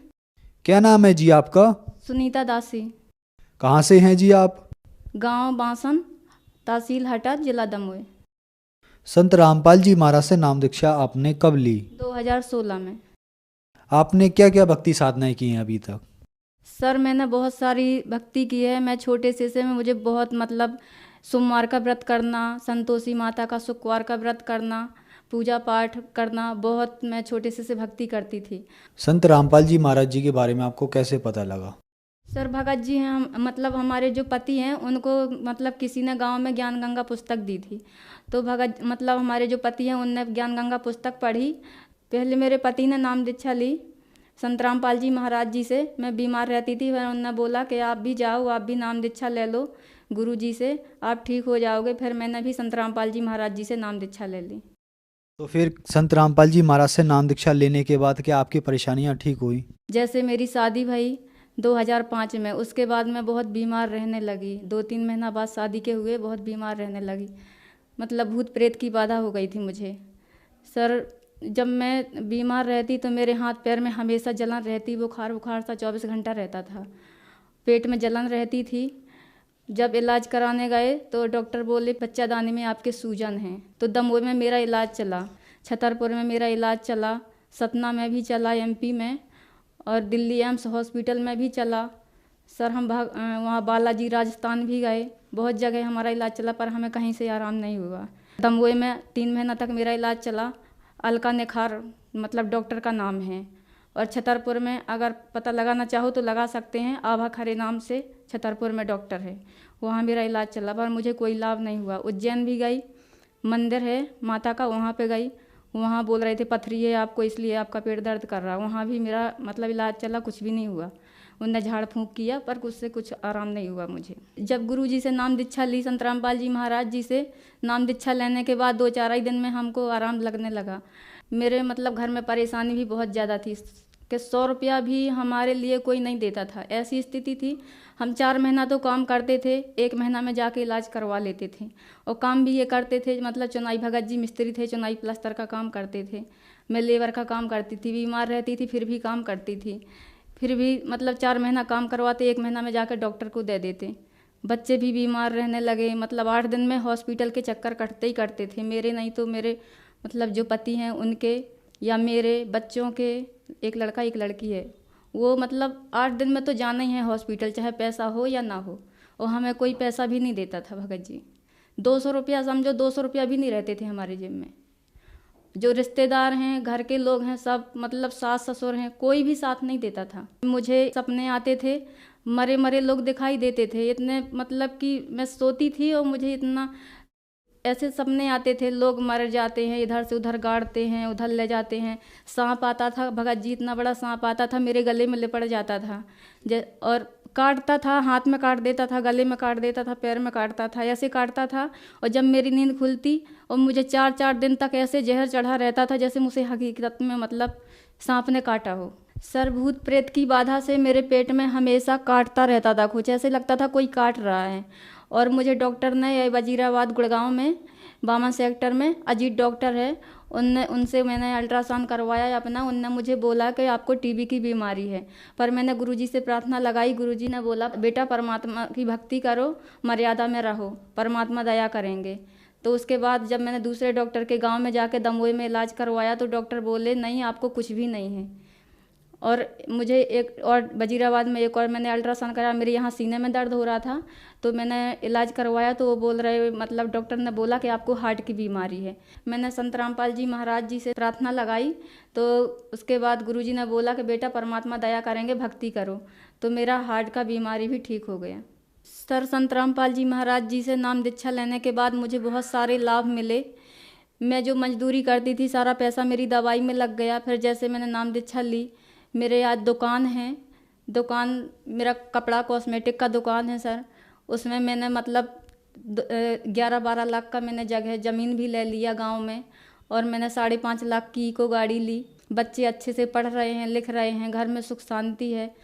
क्या नाम है जी आपका? सुनीता दासी। कहाँ से हैं जी आप? गांव बांसन, तहसील हटा, जिला दमोह। संत रामपाल जी महाराज से नाम दीक्षा आपने कब ली? 2016 में। आपने क्या क्या भक्ति साधनाएं की हैं अभी तक? सर मैंने बहुत सारी भक्ति की है। मैं छोटे से में मुझे बहुत मतलब सोमवार का व्रत करना, संतोषी माता का शुक्रवार का व्रत करना, पूजा पाठ करना, बहुत मैं छोटे से भक्ति करती थी। संत रामपाल जी महाराज जी के बारे में आपको कैसे पता लगा? सर भगत जी हैं, मतलब हमारे जो पति हैं उनको मतलब किसी ने गांव में ज्ञान गंगा पुस्तक दी थी, तो भगत मतलब हमारे जो पति हैं उनने ज्ञान गंगा पुस्तक पढ़ी। पहले मेरे पति ने नाम दीक्षा ली संत रामपाल जी महाराज जी से। मैं बीमार रहती थी, फिर उन्होंने बोला कि आप भी जाओ, आप भी नाम दीक्षा ले लो गुरु जी से, आप ठीक हो जाओगे। फिर मैंने भी संत रामपाल जी महाराज जी से नाम दीक्षा ले ली। तो फिर संत रामपाल जी महाराज से नाम दीक्षा लेने के बाद क्या आपकी परेशानियां ठीक हुई? जैसे मेरी शादी भई 2005 में, उसके बाद मैं बहुत बीमार रहने लगी। 2-3 महीना बाद शादी के हुए बहुत बीमार रहने लगी, मतलब भूत प्रेत की बाधा हो गई थी मुझे। सर जब मैं बीमार रहती तो मेरे हाथ पैर में हमेशा जलन रहती, बुखार सा 24 घंटा रहता था, पेट में जलन रहती थी। जब इलाज कराने गए तो डॉक्टर बोले बच्चादानी में आपके सूजन हैं। तो दमोह में मेरा इलाज चला, छतरपुर में मेरा इलाज चला, सतना में भी चला, एमपी में, और दिल्ली एम्स हॉस्पिटल में भी चला। सर हम वहाँ बालाजी राजस्थान भी गए, बहुत जगह हमारा इलाज चला, पर हमें कहीं से आराम नहीं हुआ। दमोह में 3 महीना तक मेरा इलाज चला। अलका निखार मतलब डॉक्टर का नाम है, और छतरपुर में अगर पता लगाना चाहो तो लगा सकते हैं, आभा खरे नाम से छतरपुर में डॉक्टर है, वहाँ मेरा इलाज चला, पर मुझे कोई लाभ नहीं हुआ। उज्जैन भी गई, मंदिर है माता का, वहाँ पे गई, वहाँ बोल रहे थे पथरी है आपको, इसलिए आपका पेट दर्द कर रहा है। वहाँ भी मेरा मतलब इलाज चला, कुछ भी नहीं हुआ। उनने झाड़ फूंक किया पर उससे कुछ आराम नहीं हुआ मुझे। जब गुरु जी से नाम दीक्षा ली, संत रामपाल जी महाराज जी से नाम दीक्षा लेने के बाद 2-4 ही दिन में हमको आराम लगने लगा। मेरे मतलब घर में परेशानी भी बहुत ज़्यादा थी कि 100 रुपया भी हमारे लिए कोई नहीं देता था, ऐसी स्थिति थी। हम 4 महीना तो काम करते थे, 1 महीना में जाके इलाज करवा लेते थे, और काम भी ये करते थे, मतलब चुनाई भगत जी मिस्त्री थे, चुनाई प्लास्टर का काम करते थे, मैं लेबर का काम करती थी, बीमार रहती थी फिर भी काम करती थी। फिर भी मतलब 4 महीना काम करवाते, 1 महीना में जाकर डॉक्टर को दे देते। बच्चे भी बीमार रहने लगे, मतलब 8 दिन में हॉस्पिटल के चक्कर कटते ही करते थे, मेरे नहीं तो मेरे मतलब जो पति हैं उनके या मेरे बच्चों के, एक लड़का एक लड़की है, वो मतलब 8 दिन में तो जाना ही है हॉस्पिटल, चाहे पैसा हो या ना हो, और हमें कोई पैसा भी नहीं देता था भगत जी। 200 रुपया समझो, 200 रुपया भी नहीं रहते थे हमारे जेब में। जो रिश्तेदार हैं, घर के लोग हैं, सब मतलब सास ससुर हैं, कोई भी साथ नहीं देता था। मुझे सपने आते थे, मरे मरे लोग दिखाई देते थे इतने, मतलब कि मैं सोती थी और मुझे इतना ऐसे सपने आते थे, लोग मर जाते हैं, इधर से उधर गाड़ते हैं, उधर ले जाते हैं। सांप आता था भगत जी, इतना बड़ा सांप आता था, मेरे गले में लिपट जाता था, और काटता था, हाथ में काट देता था, गले में काट देता था, पैर में काटता था, ऐसे काटता था। और जब मेरी नींद खुलती और मुझे 4-4 दिन तक ऐसे जहर चढ़ा रहता था, जैसे मुझे हकीकत में मतलब सांप ने काटा हो। सर भूत प्रेत की बाधा से मेरे पेट में हमेशा काटता रहता था, कुछ ऐसे लगता था कोई काट रहा है। और मुझे डॉक्टर ने वजीराबाद गुड़गांव में 52 सेक्टर में अजीत डॉक्टर है, उनसे मैंने अल्ट्रासाउंड करवाया अपना। उनने मुझे बोला कि आपको टीबी की बीमारी है, पर मैंने गुरुजी से प्रार्थना लगाई। गुरुजी ने बोला बेटा परमात्मा की भक्ति करो, मर्यादा में रहो, परमात्मा दया करेंगे। तो उसके बाद जब मैंने दूसरे डॉक्टर के गांव में जाके दमोह में इलाज करवाया तो डॉक्टर बोले नहीं आपको कुछ भी नहीं है। और मुझे एक और वजीराबाद में एक और मैंने अल्ट्रासाउंड कराया, मेरे यहाँ सीने में दर्द हो रहा था, तो मैंने इलाज करवाया तो वो बोल रहे, मतलब डॉक्टर ने बोला कि आपको हार्ट की बीमारी है। मैंने संत रामपाल जी महाराज जी से प्रार्थना लगाई, तो उसके बाद गुरुजी ने बोला कि बेटा परमात्मा दया करेंगे, भक्ति करो, तो मेरा हार्ट का बीमारी भी ठीक हो गया। सर संत रामपाल जी महाराज जी से नाम दीक्षा लेने के बाद मुझे बहुत सारे लाभ मिले। मैं जो मजदूरी करती थी सारा पैसा मेरी दवाई में लग गया। फिर जैसे मैंने नाम दीक्षा ली, मेरे आज दुकान है, दुकान मेरा कपड़ा कॉस्मेटिक का दुकान है सर, उसमें मैंने मतलब 11-12 लाख का मैंने जगह ज़मीन भी ले लिया गांव में, और मैंने 5.5 लाख की इको गाड़ी ली। बच्चे अच्छे से पढ़ रहे हैं, लिख रहे हैं, घर में सुख शांति है,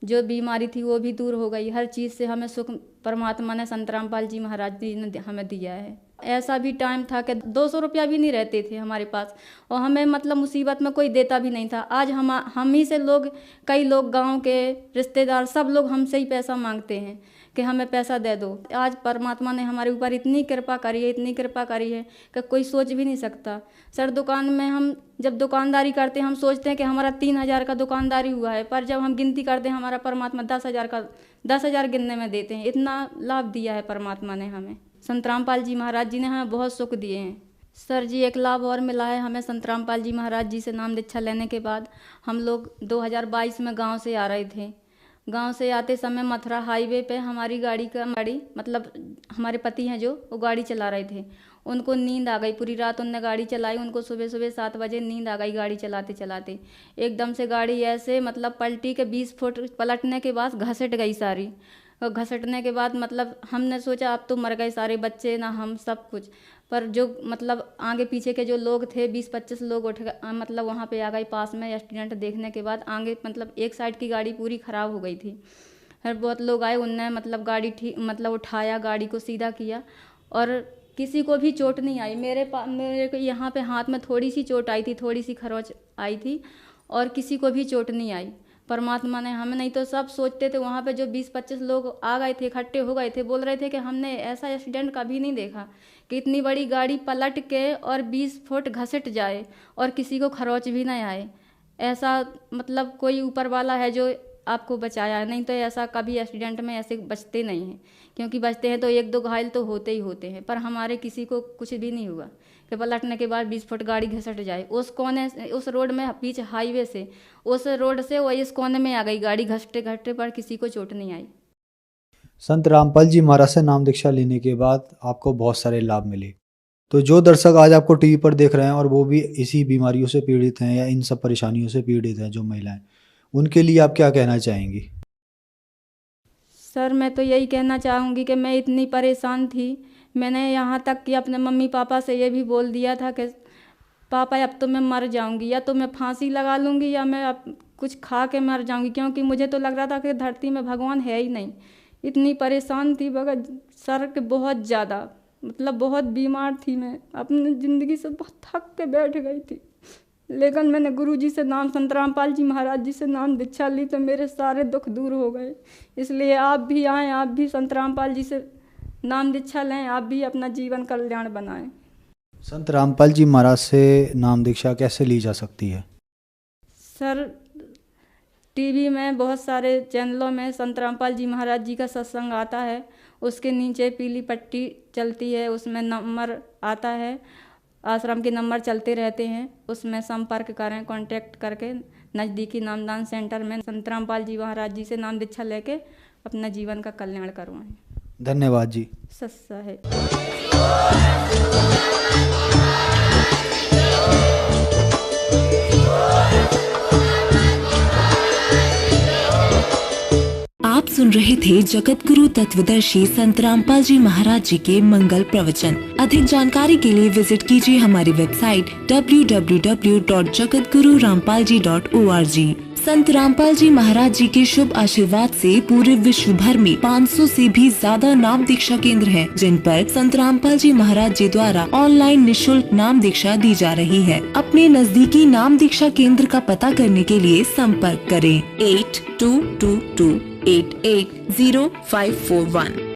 जो बीमारी थी वो भी दूर हो गई। हर चीज़ से हमें सुख परमात्मा ने संत रामपाल जी महाराज जी ने हमें दिया है। ऐसा भी टाइम था कि 200 रुपया भी नहीं रहते थे हमारे पास, और हमें मतलब मुसीबत में कोई देता भी नहीं था। आज हम ही से लोग, कई लोग गांव के रिश्तेदार सब लोग हमसे ही पैसा मांगते हैं कि हमें पैसा दे दो। आज परमात्मा ने हमारे ऊपर इतनी कृपा करी है, इतनी कृपा करी है कि कोई सोच भी नहीं सकता। सर दुकान में हम जब दुकानदारी करते हैं हम सोचते हैं कि हमारा 3,000 का दुकानदारी हुआ है, पर जब हम गिनती करते हैं हमारा परमात्मा 10,000 गिनने में देते हैं। इतना लाभ दिया है परमात्मा ने हमें। संत रामपाल जी महाराज जी ने हमें बहुत सुख दिए हैं। सर जी एक लाभ और मिला है हमें संत रामपाल जी महाराज जी से नाम दीक्षा लेने के बाद। हम लोग 2022 में गांव से आ रहे थे। गांव से आते समय मथुरा हाईवे पे हमारी गाड़ी मतलब हमारे पति हैं जो, वो गाड़ी चला रहे थे, उनको नींद आ गई। पूरी रात उनने गाड़ी चलाई, उनको सुबह 7 बजे नींद आ गई गाड़ी चलाते चलाते। एकदम से गाड़ी ऐसे मतलब पलटी के 20 फुट पलटने के बाद घसट गई सारी। और घसटने के बाद मतलब हमने सोचा अब तो मर गए सारे बच्चे ना हम सब कुछ, पर जो मतलब आगे पीछे के जो लोग थे 20-25 लोग उठ गए, मतलब वहाँ पे आ गए पास में। एक्सीडेंट देखने के बाद आगे मतलब एक साइड की गाड़ी पूरी ख़राब हो गई थी। फिर बहुत लोग आए, उनने मतलब गाड़ी ठीक मतलब उठाया, गाड़ी को सीधा किया, और किसी को भी चोट नहीं आई। मेरे को यहाँ पे हाथ में थोड़ी सी चोट आई थी, थोड़ी सी खरोच आई थी, और किसी को भी चोट नहीं आई। परमात्मा ने हमें, नहीं तो सब सोचते थे वहाँ पे जो 20-25 लोग आ गए थे, इकट्ठे हो गए थे, बोल रहे थे कि हमने ऐसा एक्सीडेंट कभी नहीं देखा कि इतनी बड़ी गाड़ी पलट के और 20 फुट घसट जाए और किसी को खरोच भी नहीं आए। ऐसा मतलब कोई ऊपर वाला है जो आपको बचाया है, नहीं तो ऐसा कभी एक्सीडेंट में ऐसे बचते नहीं हैं, क्योंकि बचते हैं तो 1-2 घायल तो होते ही होते हैं। पर हमारे किसी को कुछ भी नहीं हुआ कि पलटने के बाद 20 फुट गाड़ी घसट जाए। उस रोड में बीच हाईवे से, उस रोड से वो इस कोने में आ गई गाड़ी, घसटे घसटे, पर किसी को चोट नहीं आई। संत रामपाल जी महाराज से नाम दीक्षा लेने के बाद आपको बहुत सारे लाभ मिले। तो जो दर्शक आज आपको टीवी पर देख रहे हैं और वो भी इसी बीमारियों से पीड़ित हैं या इन सब परेशानियों से पीड़ित हैं, जो महिलाएं, उनके लिए आप क्या कहना चाहेंगी? सर मैं तो यही कहना चाहूँगी कि मैं इतनी परेशान थी, मैंने यहाँ तक कि अपने मम्मी पापा से ये भी बोल दिया था कि पापा अब तो मैं मर जाऊँगी, या तो मैं फांसी लगा लूँगी या मैं अब कुछ खा के मर जाऊँगी, क्योंकि मुझे तो लग रहा था कि धरती में भगवान है ही नहीं। इतनी परेशान थी बगैर सर के, बहुत ज़्यादा, मतलब बहुत बीमार थी। मैं अपनी ज़िंदगी से बहुत थक के बैठ गई थी, लेकिन मैंने गुरुजी से नाम, संत रामपाल जी महाराज जी से नाम दीक्षा ली तो मेरे सारे दुख दूर हो गए। इसलिए आप भी आएँ, आप भी संत रामपाल जी से नाम दीक्षा लें, आप भी अपना जीवन कल्याण बनाएं। संत रामपाल जी महाराज से नाम दीक्षा कैसे ली जा सकती है? सर टीवी में बहुत सारे चैनलों में संत रामपाल जी महाराज जी का सत्संग आता है, उसके नीचे पीली पट्टी चलती है, उसमें नंबर आता है, आश्रम के नंबर चलते रहते हैं, उसमें संपर्क करें, कांटेक्ट करके नज़दीकी नामदान सेंटर में संत रामपाल जी महाराज जी से नाम दीक्षा लेके अपना जीवन का कल्याण करवाएं। धन्यवाद जी। सच्चा है। आप सुन रहे थे जगत गुरु तत्वदर्शी संत रामपाल जी महाराज जी के मंगल प्रवचन। अधिक जानकारी के लिए विजिट कीजिए हमारी वेबसाइट www.jagatgururampalji.org। संत रामपाल जी महाराज जी के शुभ आशीर्वाद से पूरे विश्व भर में 500 से भी ज्यादा नाम दीक्षा केंद्र हैं, जिन पर संत रामपाल जी महाराज जी द्वारा ऑनलाइन निःशुल्क नाम दीक्षा दी जा रही है। अपने नजदीकी नाम दीक्षा केंद्र का पता करने के लिए संपर्क करें 8222880541।